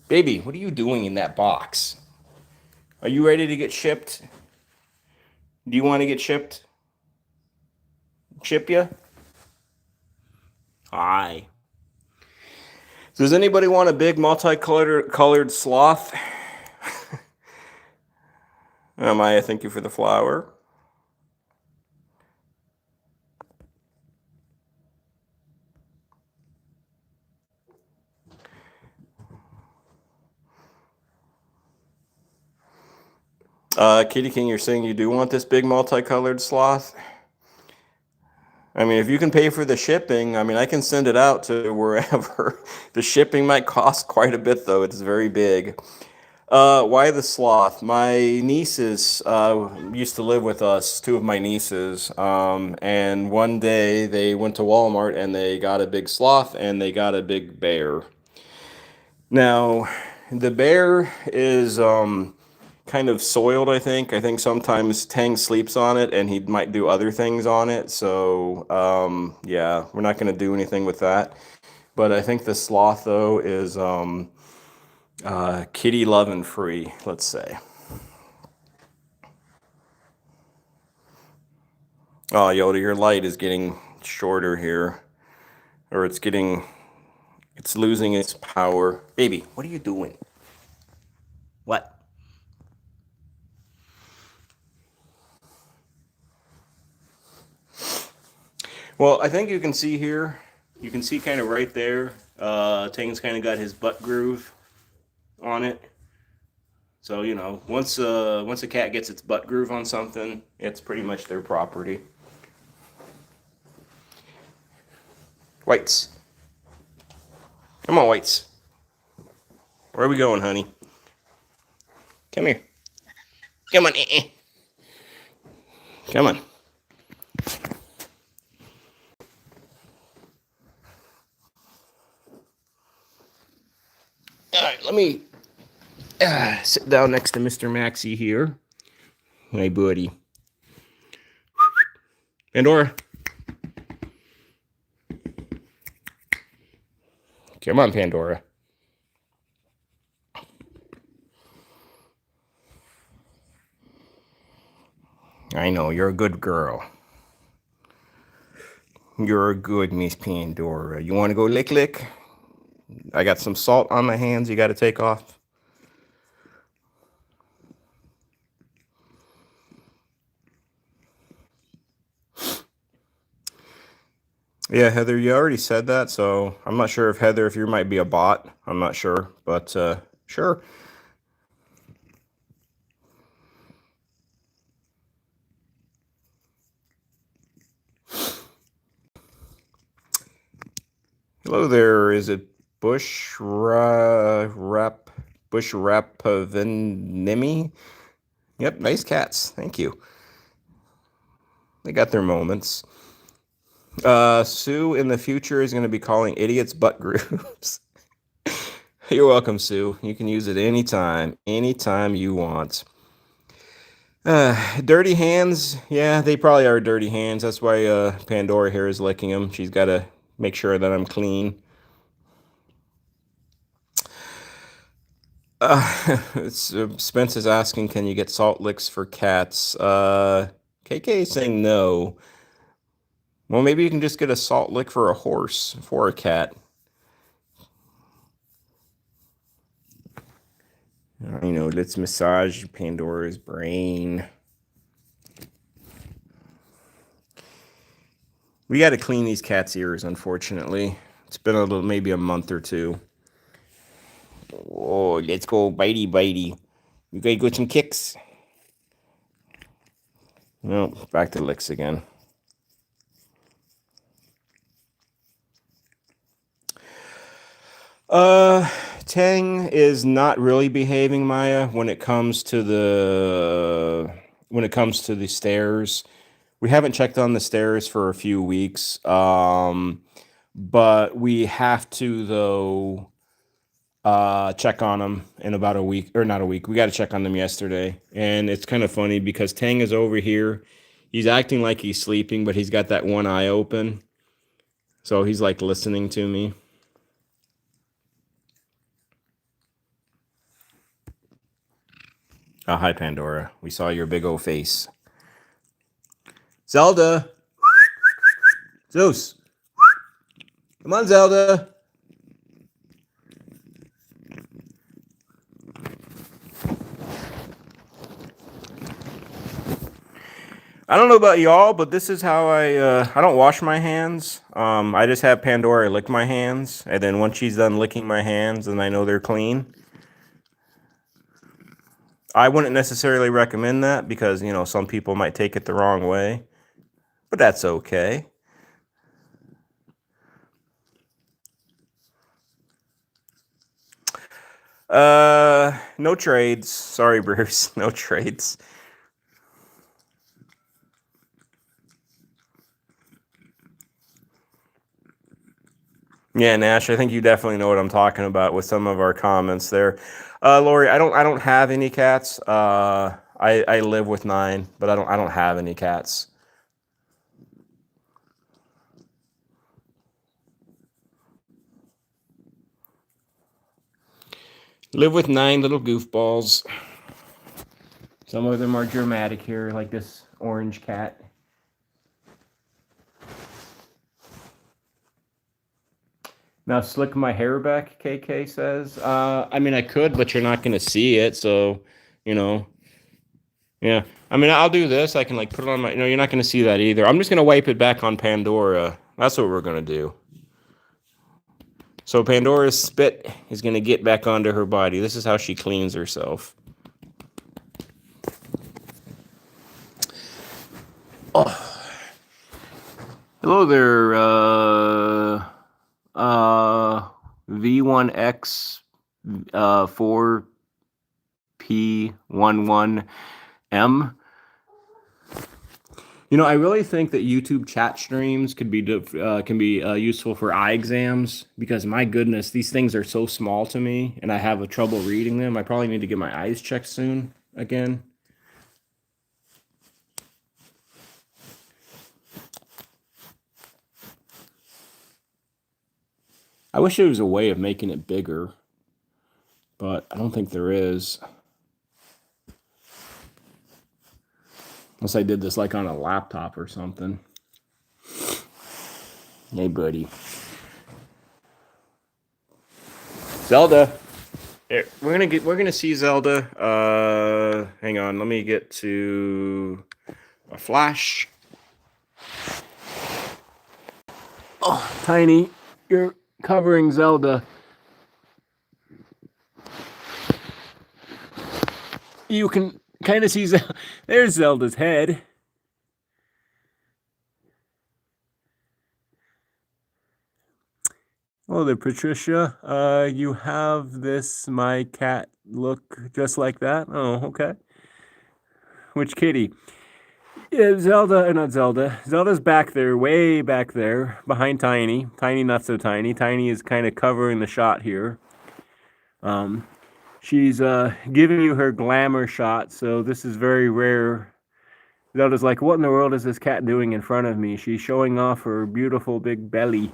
Baby, what are you doing in that box? Are you ready to get shipped? Do you want to get shipped? Ship you? Hi. Does anybody want a big multicolored sloth? Maya, thank you for the flower. Kitty King, you're saying you do want this big multicolored sloth? I mean, if you can pay for the shipping, I mean, I can send it out to wherever. The shipping might cost quite a bit, though. It's very big. Why the sloth? My nieces used to live with us, two of my nieces, and one day they went to Walmart and they got a big sloth and they got a big bear. Now, the bear is kind of soiled, I think. I think sometimes Tang sleeps on it and he might do other things on it. So, yeah, we're not going to do anything with that. But I think the sloth, though, is kitty loving free, let's say. Oh, Yoda, your light is getting shorter here. Or it's losing its power. Baby, what are you doing? What? Well, I think you can see here, you can see kind of right there, Tang's kind of got his butt groove on it. So, you know, once a cat gets its butt groove on something, it's pretty much their property. Whites. Come on, Whites. Where are we going, honey? Come here. Come on. Come on. All right, let me Sit down next to Mr. Maxie here. Hey, buddy. Pandora. Come on, Pandora. I know, you're a good girl. You're a good Miss Pandora. You want to go lick lick? I got some salt on my hands you got to take off. Yeah, Heather, you already said that, so I'm not sure if Heather, if you might be a bot. I'm not sure, but sure. Hello there. Is it Bush Rapavinimi? Yep, nice cats. Thank you. They got their moments. Sue in the future is going to be calling idiots butt grooves. You're welcome, Sue. You can use it anytime you want. Dirty hands. Yeah, they probably are dirty hands. That's why Pandora here is licking them. She's got to make sure that I'm clean. Spence is asking, can you get salt licks for cats? KK is saying no. Well, maybe you can just get a salt lick for a horse, for a cat. You know, let's massage Pandora's brain. We got to clean these cats' ears, unfortunately. It's been maybe a month or two. Oh, let's go bitey bitey. You gotta go some kicks. No, back to licks again. Tang is not really behaving, Maya, when it comes to the stairs. We haven't checked on the stairs for a few weeks. But we have to though check on them in about a week, or not a week. We got to check on them yesterday. And it's kind of funny because Tang is over here. He's acting like he's sleeping, but he's got that one eye open. So he's like listening to me. Oh, hi, Pandora. We saw your big old face. Zelda! Zeus! Come on, Zelda! I don't know about y'all, but this is how I don't wash my hands. I just have Pandora lick my hands, and then once she's done licking my hands, then I know they're clean. I wouldn't necessarily recommend that because, you know, some people might take it the wrong way, but that's okay. No trades. Sorry, Bruce. No trades. Yeah, Nash, I think you definitely know what I'm talking about with some of our comments there. Lori, I don't have any cats. I live with 9, but I don't have any cats. Live with 9 little goofballs. Some of them are dramatic here, like this orange cat. Now slick my hair back, KK says. I mean, I could, but you're not going to see it, so, you know. Yeah. I mean, I'll do this. I can, like, put it on my... No, you're not going to see that either. I'm just going to wipe it back on Pandora. That's what we're going to do. So Pandora's spit is going to get back onto her body. This is how she cleans herself. Oh. Hello there, V1X 4P11M. I really think that YouTube chat streams can be useful for eye exams because my goodness, these things are so small to me, and I have a trouble reading them. I probably need to get my eyes checked soon again. I wish there was a way of making it bigger, but I don't think there is. Unless I did this like on a laptop or something. Hey, buddy. Zelda. Here, we're gonna see Zelda. Hang on, let me get to a flash. Oh, Tiny, you're covering Zelda. You can kind of see there's Zelda's head. Oh, there, Patricia. You have this my cat look just like that? Oh, okay. Which kitty? Yeah, Zelda, not Zelda. Zelda's back there, way back there, behind Tiny. Tiny, not so tiny. Tiny is kind of covering the shot here. She's giving you her glamour shot, so this is very rare. Zelda's like, what in the world is this cat doing in front of me? She's showing off her beautiful big belly.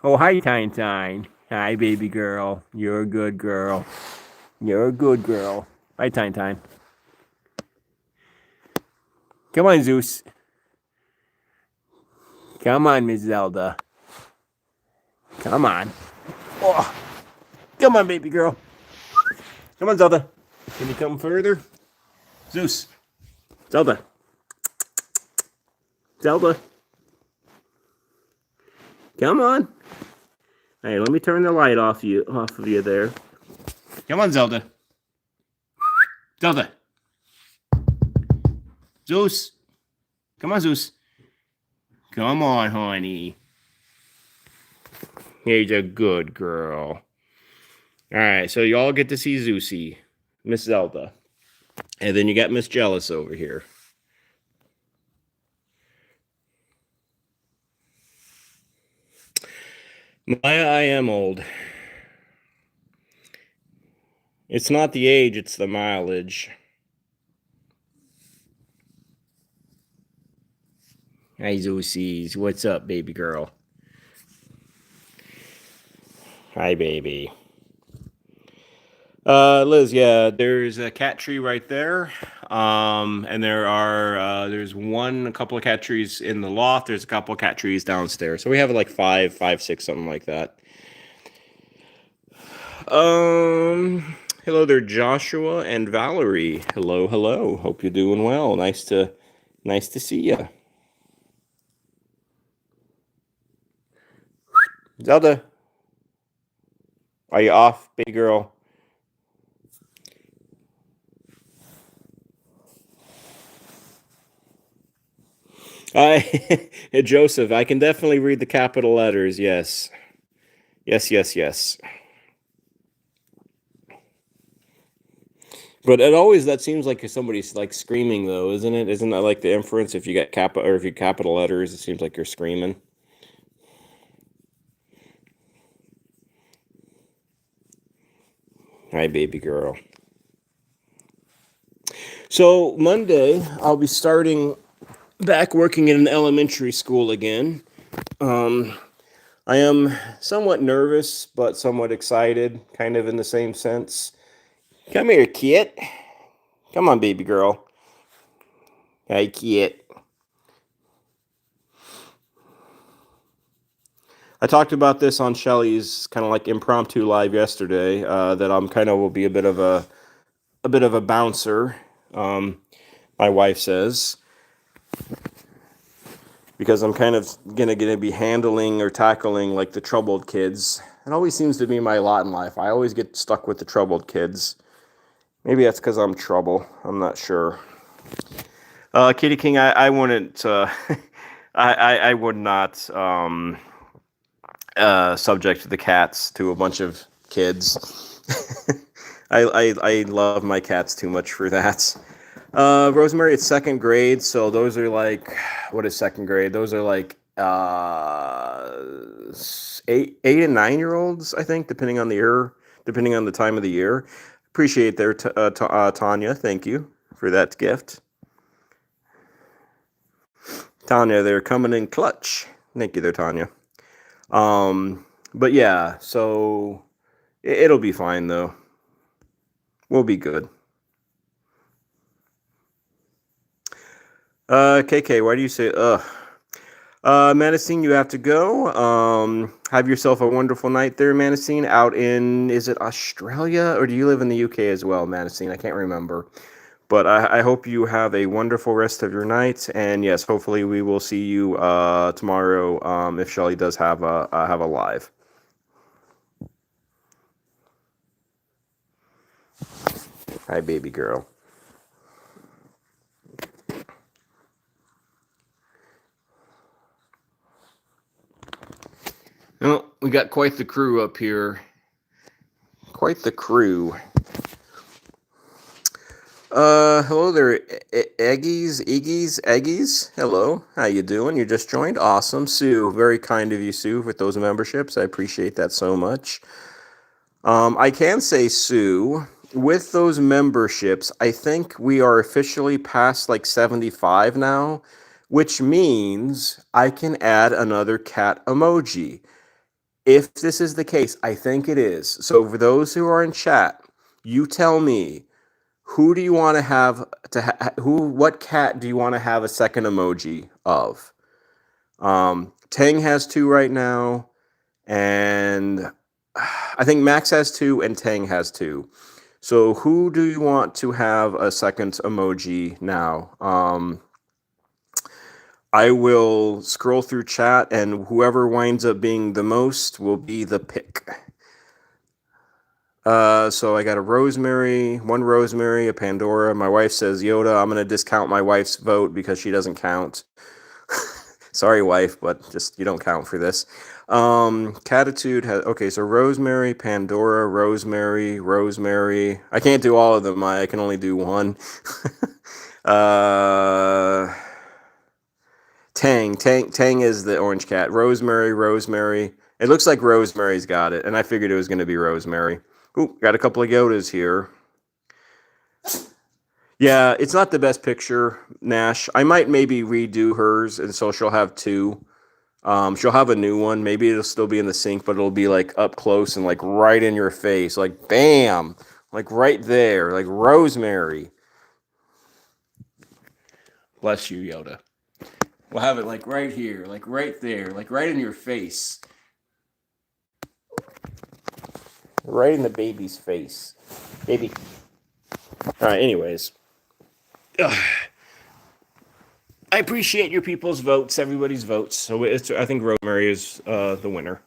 Oh, hi, Tine. Hi, baby girl. You're a good girl. You're a good girl. Hi, Tine. Come on, Zeus. Come on, Miss Zelda. Come on. Oh, come on, baby girl. Come on, Zelda. Can you come further? Zeus. Zelda. Zelda. Come on. Hey, let me turn the light off of you there. Come on, Zelda. Zelda. Zeus. Come on, Zeus. Come on, honey. He's a good girl. All right, so you all get to see Zeusy, Miss Zelda. And then you got Miss Jealous over here. Maya, I am old. It's not the age, it's the mileage. Hi, Zeusy. What's up, baby girl? Hi, baby. Liz, yeah, there's a cat tree right there. And there's a couple of cat trees in the loft. There's a couple of cat trees downstairs. So we have like five, six, something like that. Hello there, Joshua and Valerie. Hello. Hope you're doing well. Nice to see you. Zelda, are you off, baby girl? Joseph, I can definitely read the capital letters. Yes. But that seems like somebody's like screaming though, isn't it? Isn't that like the inference if you got if you capital letters, it seems like you're screaming. Hi, baby girl. So Monday, I'll be starting back working in an elementary school again. I am somewhat nervous, but somewhat excited, kind of in the same sense. Come here, kit. Come on, baby girl. Hey, kit. I talked about this on Shelly's kind of like impromptu live yesterday. That I'm kind of will be a bit of a bouncer. My wife says, because I'm kind of gonna be handling or tackling like the troubled kids. It always seems to be my lot in life. I always get stuck with the troubled kids. Maybe that's because I'm trouble. I'm not sure. Kitty King, I wouldn't. I would not subject the cats to a bunch of kids. I love my cats too much for that. Rosemary, it's second grade, so those are like, what is second grade? Those are like 8 and 9 year olds, I think, depending on the year, depending on the time of the year. Appreciate there, Tanya. Thank you for that gift. Tanya, they're coming in clutch. Thank you there, Tanya. But yeah, so it'll be fine though. We'll be good. KK, why do you say ugh? Manasine, you have to go. Have yourself a wonderful night there, Manasine. Out in, is it Australia or do you live in the UK as well, Manasine? I can't remember. But I hope you have a wonderful rest of your night. And yes, hopefully we will see you tomorrow if Shelly does have a live. Hi, baby girl. Well, we got quite the crew up here. Quite the crew. Hello there, Eggies. Hello, how you doing? You just joined? Awesome. Sue, very kind of you, Sue, with those memberships. I appreciate that so much. I can say, Sue, with those memberships, I think we are officially past like 75 now, which means I can add another cat emoji. If this is the case, I think it is. So for those who are in chat, you tell me, who do you want to have what cat do you want to have a second emoji of? Tang has two right now, and I think Max has two and Tang has two. So who do you want to have a second emoji now? I will scroll through chat, and whoever winds up being the most will be the pick. So I got a Rosemary, one Rosemary, a Pandora. My wife says Yoda. I'm gonna discount my wife's vote because she doesn't count. Sorry, wife, but just you don't count for this. Catitude has okay. So Rosemary, Pandora, Rosemary. I can't do all of them. I can only do one. Tang is the orange cat. Rosemary. It looks like Rosemary's got it, and I figured it was going to be Rosemary. Ooh, got a couple of Yodas here. Yeah, it's not the best picture, Nash. I might maybe redo hers, and so she'll have two. She'll have a new one. Maybe it'll still be in the sync, but it'll be like up close and like right in your face, like bam, like right there, like Rosemary. Bless you, Yoda. We'll have it like right here, like right there, like right in your face. Right in the baby's face. Baby. All right, anyways. Ugh. I appreciate your people's votes, everybody's votes. So I think Rosemary is the winner.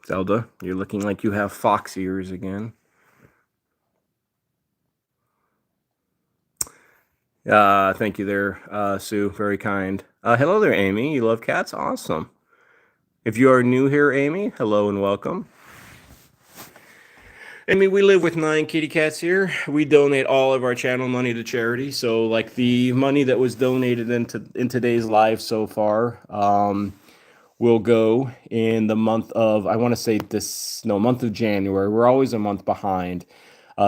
Zelda, you're looking like you have fox ears again. Thank you there, Sue. Very kind. Hello there, Amy. You love cats? Awesome. If you are new here, Amy, hello and welcome. Amy, we live with 9 kitty cats here. We donate all of our channel money to charity. So, like the money that was donated in today's live so far, will go in the month of, I want to say month of January. We're always a month behind.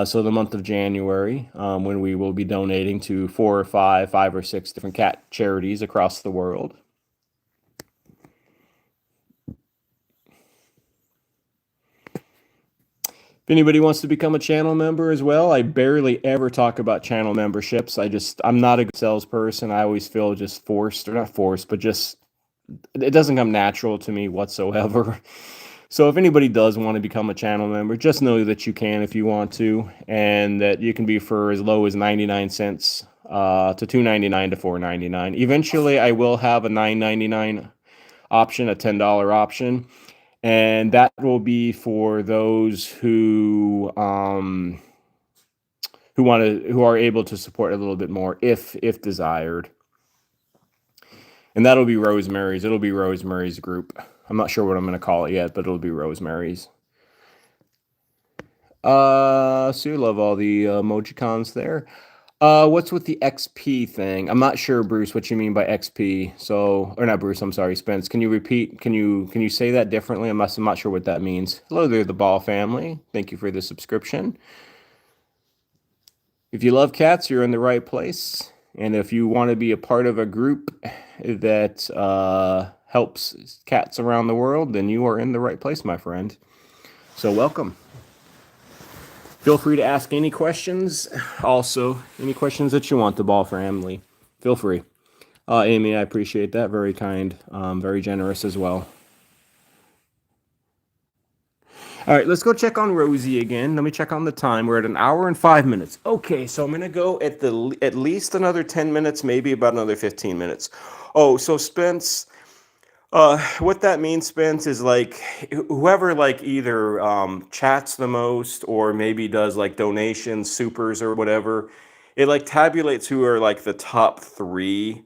So the month of January, when we will be donating to 4 or 5 or 6 different cat charities across the world. If anybody wants to become a channel member as well, I barely ever talk about channel memberships. I'm not a good salesperson. I always feel just forced, or not forced, but just it doesn't come natural to me whatsoever. So if anybody does want to become a channel member, just know that you can if you want to, and that you can be for as low as 99 cents to $2.99 to $4.99. Eventually, I will have a $9.99 option, a $10 option, and that will be for those who are able to support a little bit more if desired. And that'll be Rosemary's. It'll be Rosemary's group. I'm not sure what I'm going to call it yet, but it'll be Rosemary's. Sue, love all the emojicons there. What's with the XP thing? I'm not sure, Bruce, what you mean by XP. So, or not Bruce, I'm sorry, Spence. Can you repeat? Can you say that differently? I'm not sure what that means. Hello there, the Ball family. Thank you for the subscription. If you love cats, you're in the right place. And if you want to be a part of a group that helps cats around the world, then you are in the right place, my friend. So welcome. Feel free to ask any questions. Also, any questions that you want, the Ball family. Feel free. Amy, I appreciate that. Very kind. Very generous as well. All right, let's go check on Rosie again. Let me check on the time. We're at 1 hour and 5 minutes. Okay, so I'm gonna go at least another 10 minutes, maybe about another 15 minutes. Oh, so Spence, what that means, Spence, is like whoever like either chats the most or maybe does like donations, supers or whatever, it like tabulates who are like the top three,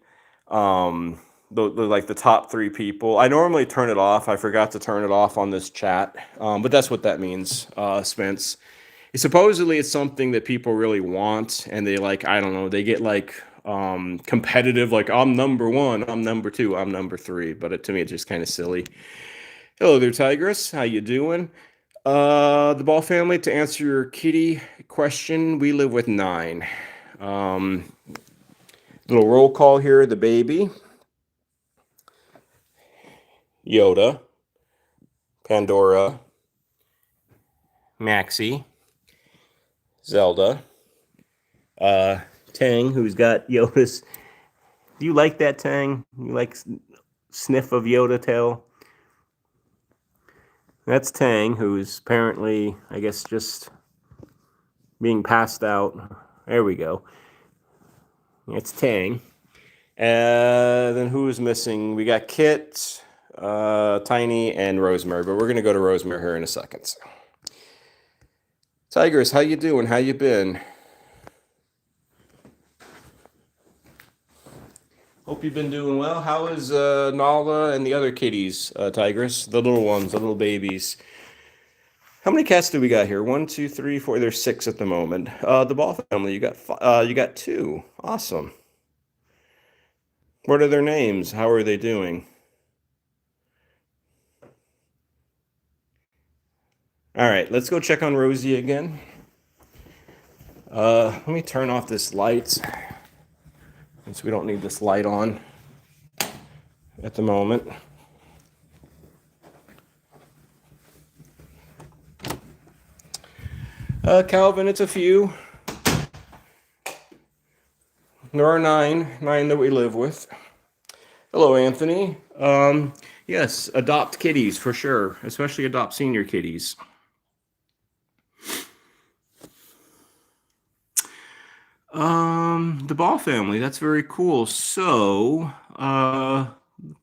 like the top three people. I normally turn it off. I forgot to turn it off on this chat, but that's what that means, Spence. Supposedly it's something that people really want, and they like, I don't know, they get like competitive, like I'm number one, I'm number two, I'm number three, but to me it's just kind of silly. Hello there, Tigress, how you doing? The Ball family, to answer your kitty question, we live with 9. Little roll call here. The baby, Yoda, Pandora, Maxie, Zelda, Tang, who's got Yoda's. Do you like that, Tang? You like sniff of Yoda tail? That's Tang, who's apparently, I guess, just being passed out. There we go. It's Tang. Then who is missing? We got Kit, Tiny, and Rosemary, but we're going to go to Rosemary here in a second. Tigers, how you doing? How you been? Hope you've been doing well. How is Nala and the other kitties, Tigers? The little ones, the little babies. How many cats do we got here? 1, 2, 3, 4. There's 6 at the moment. The Ball family, you got 2. Awesome. What are their names? How are they doing? All right, let's go check on Rosie again. Let me turn off this light, since we don't need this light on at the moment. Calvin, it's a few. There are 9 that we live with. Hello, Anthony. Yes, adopt kitties for sure, especially adopt senior kitties. The Ball family, that's very cool. So,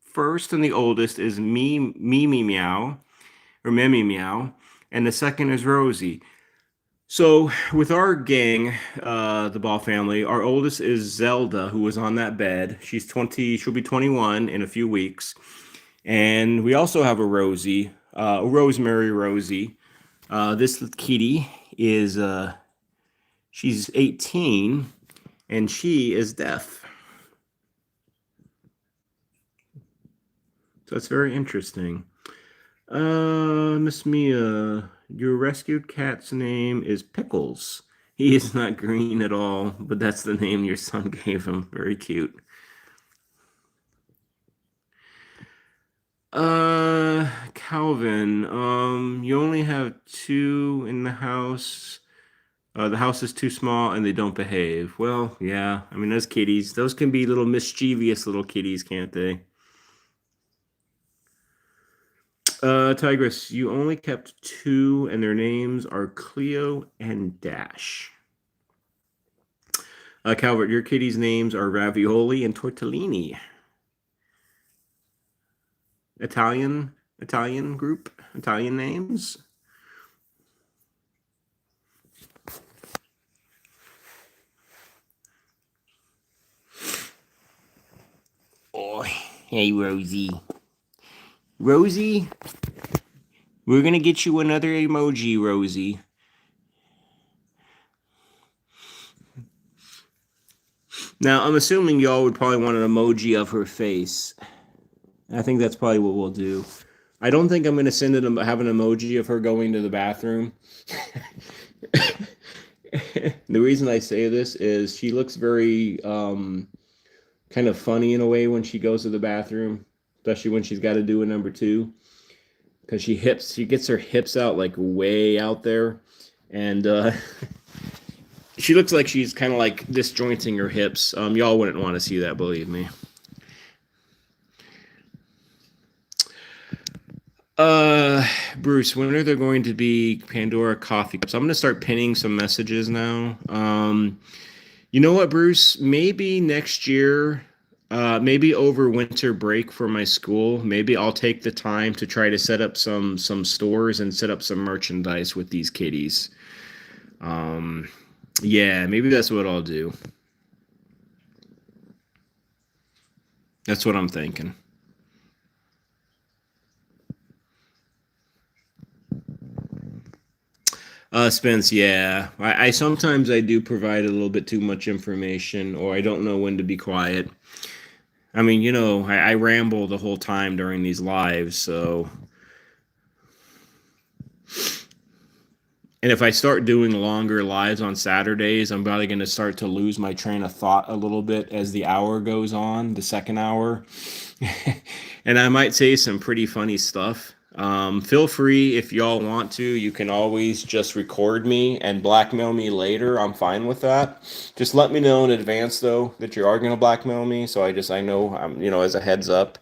first and the oldest is Mimi Meow, or Mimi Meow, and the second is Rosie. So, with our gang, the Ball family, our oldest is Zelda, who was on that bed. She's 20, she'll be 21 in a few weeks. And we also have a Rosie, Rosemary Rosie. This kitty is, she's 18, and she is deaf. So it's very interesting. Miss Mia, your rescued cat's name is Pickles. He is not green at all, but that's the name your son gave him. Very cute. Calvin, you only have 2 in the house. The house is too small and they don't behave. Well, yeah. I mean, those kitties, those can be little mischievous little kitties, can't they? Tigress, you only kept 2 and their names are Cleo and Dash. Calvert, your kitties' names are Ravioli and Tortellini. Italian group, Italian names. Oh, Hey, Rosie. Rosie, we're gonna get you another emoji, Rosie. Now, I'm assuming y'all would probably want an emoji of her face. I think that's probably what we'll do. I don't think I'm gonna have an emoji of her going to the bathroom. The reason I say this is she looks very kind of funny in a way when she goes to the bathroom, especially when she's got to do a number two, because she gets her hips out like way out there, and she looks like she's kind of like disjointing her hips. Y'all wouldn't want to see that, believe me. Bruce, when are there going to be Pandora coffee cups? I'm going to start pinning some messages now. You know what, Bruce? Maybe next year, maybe over winter break for my school, maybe I'll take the time to try to set up some stores and set up some merchandise with these kitties. Um, yeah, maybe that's what I'll do. That's what I'm thinking. Spence, yeah. I sometimes I do provide a little bit too much information, or I don't know when to be quiet. I mean, I ramble the whole time during these lives, so. And if I start doing longer lives on Saturdays, I'm probably going to start to lose my train of thought a little bit as the hour goes on, the second hour. And I might say some pretty funny stuff. Feel free if y'all want to. You can always just record me and blackmail me later. I'm fine with that. Just let me know in advance, though, that you are going to blackmail me. So I know, as a heads up.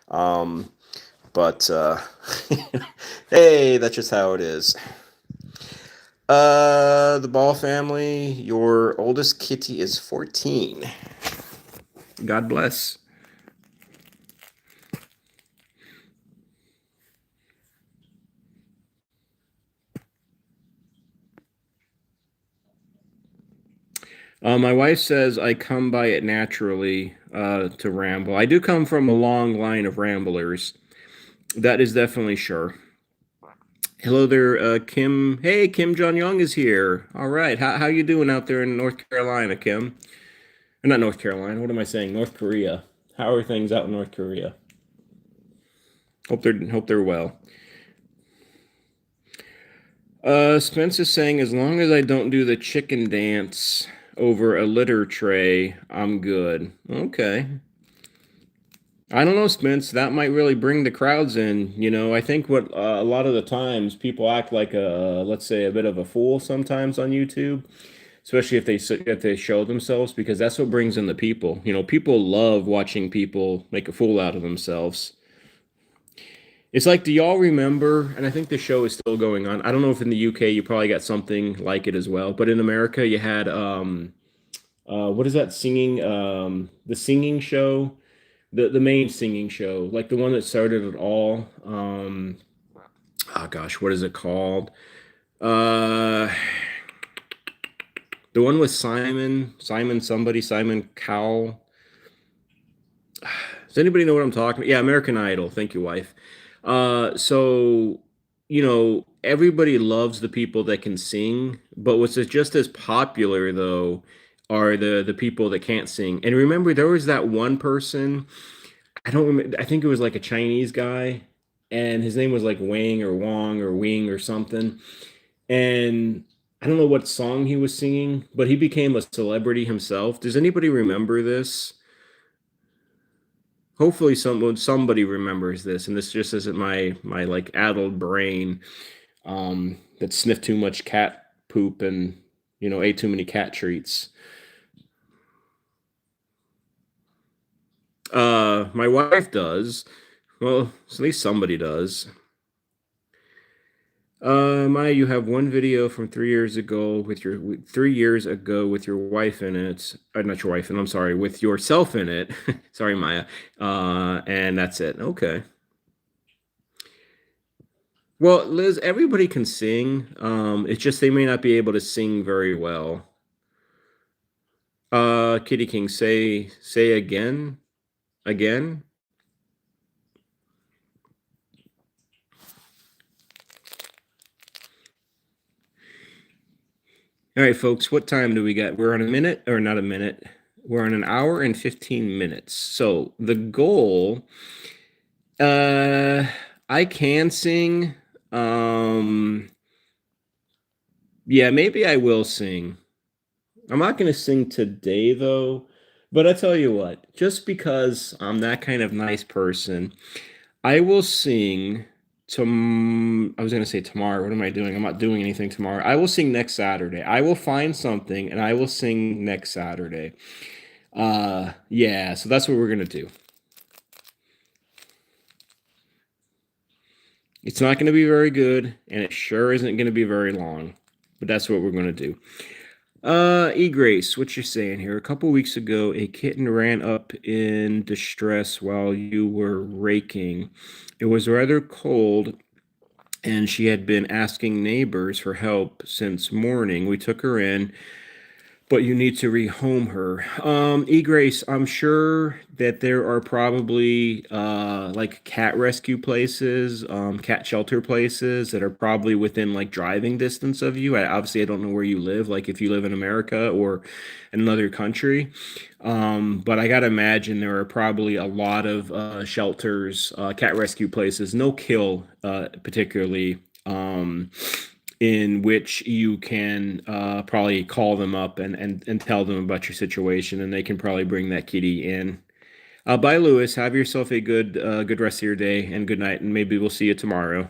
Um, but hey, that's just how it is. The Ball family, your oldest kitty is 14. God bless. My wife says I come by it naturally to ramble. I do come from a long line of ramblers. That is definitely sure. Hello there, Kim. Hey, Kim Jong Young is here. All right, how you doing out there in North Carolina, Kim? Or not North Carolina. What am I saying? North Korea. How are things out in North Korea? Hope they're well. Spence is saying as long as I don't do the chicken dance over a litter tray, I'm good. Okay. I don't know, Spence. That might really bring the crowds in. I think what a lot of the times people act like let's say, a bit of a fool sometimes on YouTube, especially if they show themselves, because that's what brings in the people. People love watching people make a fool out of themselves. It's like, do y'all remember? And I think the show is still going on. I don't know if in the UK you probably got something like it as well, but in America you had what is that singing the singing show, the main singing show, like the one that started it all. Oh gosh, what is it called? Uh, the one with Simon Cowell. Does anybody know what I'm talking about? Yeah, American Idol. Thank you, wife. So everybody loves the people that can sing, but what's just as popular though are the people that can't sing. And remember, there was that one person. I don't remember. I think it was like a Chinese guy, and his name was like Wang or Wong or Wing or something. And I don't know what song he was singing, but he became a celebrity himself. Does anybody remember this? Hopefully somebody remembers this, and this just isn't my like addled brain that sniffed too much cat poop and ate too many cat treats. My wife does. Well, at least somebody does. Maya, you have one video from 3 years ago 3 years ago with your wife in it. Not your wife, and I'm sorry, with yourself in it. Sorry, Maya. And that's it. Okay. Well, Liz, everybody can sing. It's just they may not be able to sing very well. Kitty King, say again, again. All right, folks, what time do we got? We're on a minute, or not a minute. We're on an hour and 15 minutes. So the goal, uh, I can sing. Um, yeah, maybe I will sing. I'm not going to sing today though, but I tell you what, just because I'm that kind of nice person, I will sing I was going to say tomorrow. What am I doing? I'm not doing anything tomorrow. I will sing next Saturday. I will find something and I will sing next Saturday. Yeah, so that's what we're going to do. It's not going to be very good and it sure isn't going to be very long, but that's what we're going to do. Grace, what you're saying here? A couple weeks ago, a kitten ran up in distress while you were raking. It was rather cold, and she had been asking neighbors for help since morning. We took her in, but you need to rehome her. Grace, I'm sure that there are probably like cat rescue places, cat shelter places that are probably within like driving distance of you. Obviously I don't know where you live, like if you live in America or in another country. But I gotta imagine there are probably a lot of shelters, cat rescue places, no kill particularly. In which you can probably call them up and tell them about your situation, and they can probably bring that kitty in. Bye, Lewis. Have yourself a good rest of your day and good night, and maybe we'll see you tomorrow.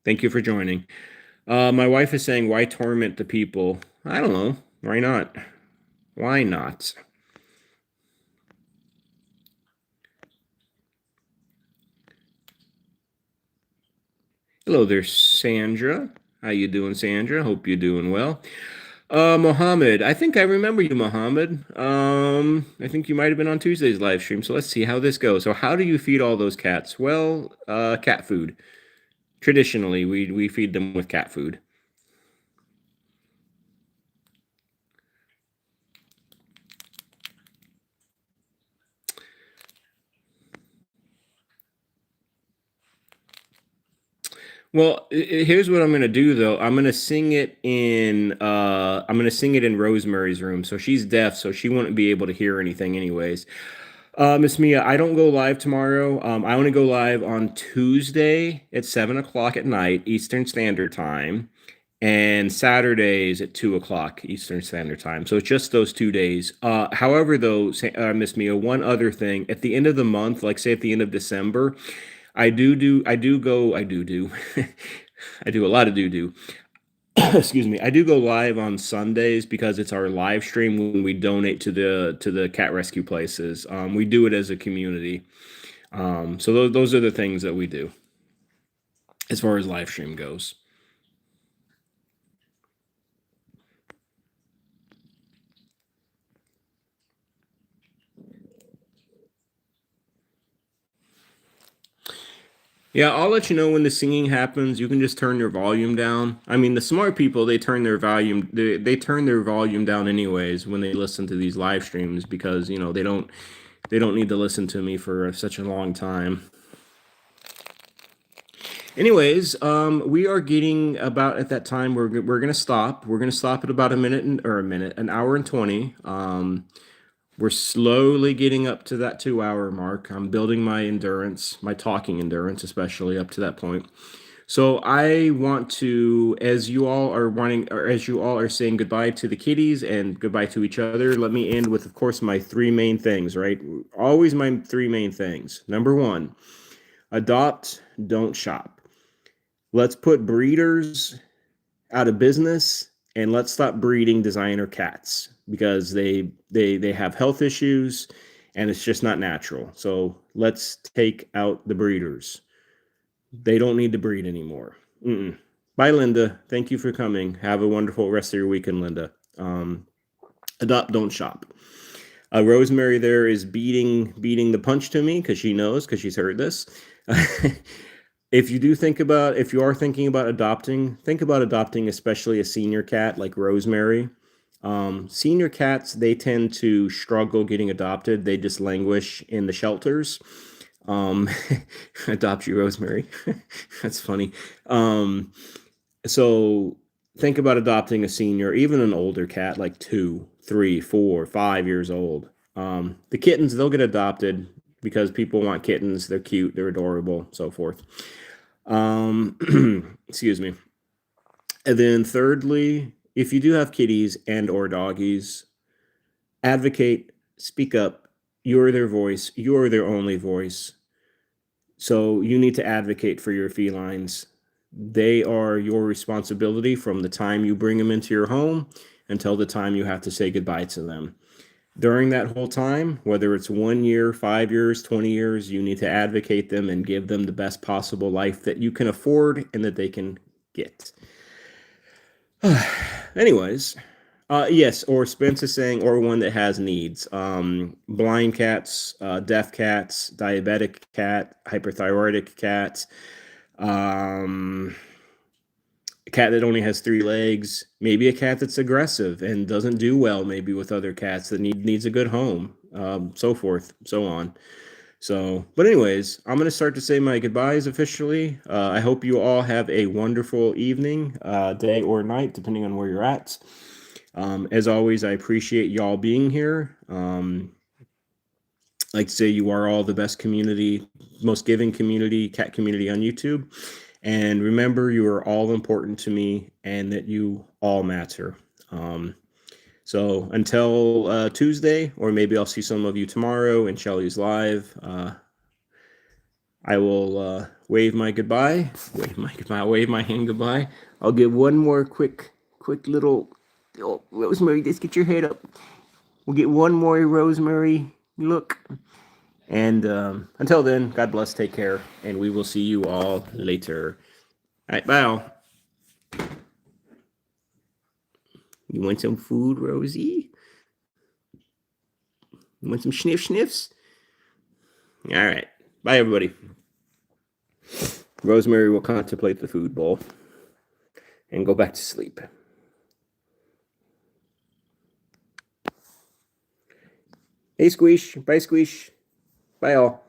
Thank you for joining. My wife is saying, "Why torment the people?" I don't know. Why not? Why not? Hello there, Sandra. How you doing, Sandra? Hope you're doing well. Mohammed, I think I remember you, Mohammed. I think you might have been on Tuesday's live stream. So let's see how this goes. So how do you feed all those cats? Well, cat food. Traditionally, we feed them with cat food. Well, here's what I'm gonna do though. I'm gonna sing it in Rosemary's room. So she's deaf, so she wouldn't be able to hear anything anyways. Miss Mia, I don't go live tomorrow. I only go live on Tuesday at 7 o'clock at night, Eastern Standard Time, and Saturdays at 2 o'clock Eastern Standard Time. So it's just those 2 days. However, though, Miss Mia, one other thing. At the end of the month, like say at the end of December, I do go, I do. I do a lot of do. Excuse me. I do go live on Sundays because it's our live stream when we donate to the cat rescue places. We do it as a community. So those are the things that we do as far as live stream goes. Yeah, I'll let you know when the singing happens. You can just turn your volume down. I mean, the smart people, they turn their volume down anyways when they listen to these live streams because, they don't need to listen to me for such a long time. Anyways, we are getting about at that time we're gonna stop. We're gonna stop at about an hour and 20. We're slowly getting up to that 2 hour mark. I'm building my endurance, my talking endurance, especially up to that point. So I want to, as you all are wanting, or as you all are saying goodbye to the kitties and goodbye to each other, let me end with, of course, my three main things, right? Always my three main things. Number one, adopt, don't shop. Let's put breeders out of business and let's stop breeding designer cats because they have health issues and it's just not natural. So let's take out the breeders. They don't need to breed anymore. Mm-mm. Bye, Linda. Thank you for coming. Have a wonderful rest of your weekend, Linda. Adopt, don't shop. Rosemary there is beating the punch to me because she knows because she's heard this. If you are thinking about adopting, think about adopting especially a senior cat like Rosemary. Senior cats, they tend to struggle getting adopted. They just languish in the shelters. Um, Adopt you, Rosemary. That's funny. So think about adopting a senior, even an older cat, like 2, 3, 4, 5 years old. The kittens, they'll get adopted because people want kittens. They're cute, they're adorable, so forth. Excuse me. And then thirdly, if you do have kitties and or doggies, advocate, speak up. You're their voice. You're their only voice. So you need to advocate for your felines. They are your responsibility from the time you bring them into your home until the time you have to say goodbye to them. During that whole time, whether it's 1 year, 5 years, 20 years, you need to advocate them and give them the best possible life that you can afford and that they can get. Anyways, yes, or Spence is saying, or one that has needs. Blind cats, deaf cats, diabetic cat, hyperthyroidic cat, um, a cat that only has 3 legs, maybe a cat that's aggressive and doesn't do well, maybe with other cats that needs a good home, so forth, so on. So, but anyways, I'm gonna start to say my goodbyes officially. I hope you all have a wonderful evening, day or night, depending on where you're at. As always, I appreciate y'all being here. Like to say you are all the best community, most giving community, cat community on YouTube. And remember, you are all important to me and that you all matter. So until Tuesday, or maybe I'll see some of you tomorrow in Shelly's live. I will wave my goodbye, wave my hand goodbye. I'll give one more quick little. Oh, Rosemary, just get your head up. We'll get one more Rosemary look. And until then, God bless, take care, and we will see you all later. All right, bye all. You want some food, Rosie? You want some sniffs? All right. Bye, everybody. Rosemary will contemplate the food bowl and go back to sleep. Hey, Squish. Bye, Squish. Bye, all.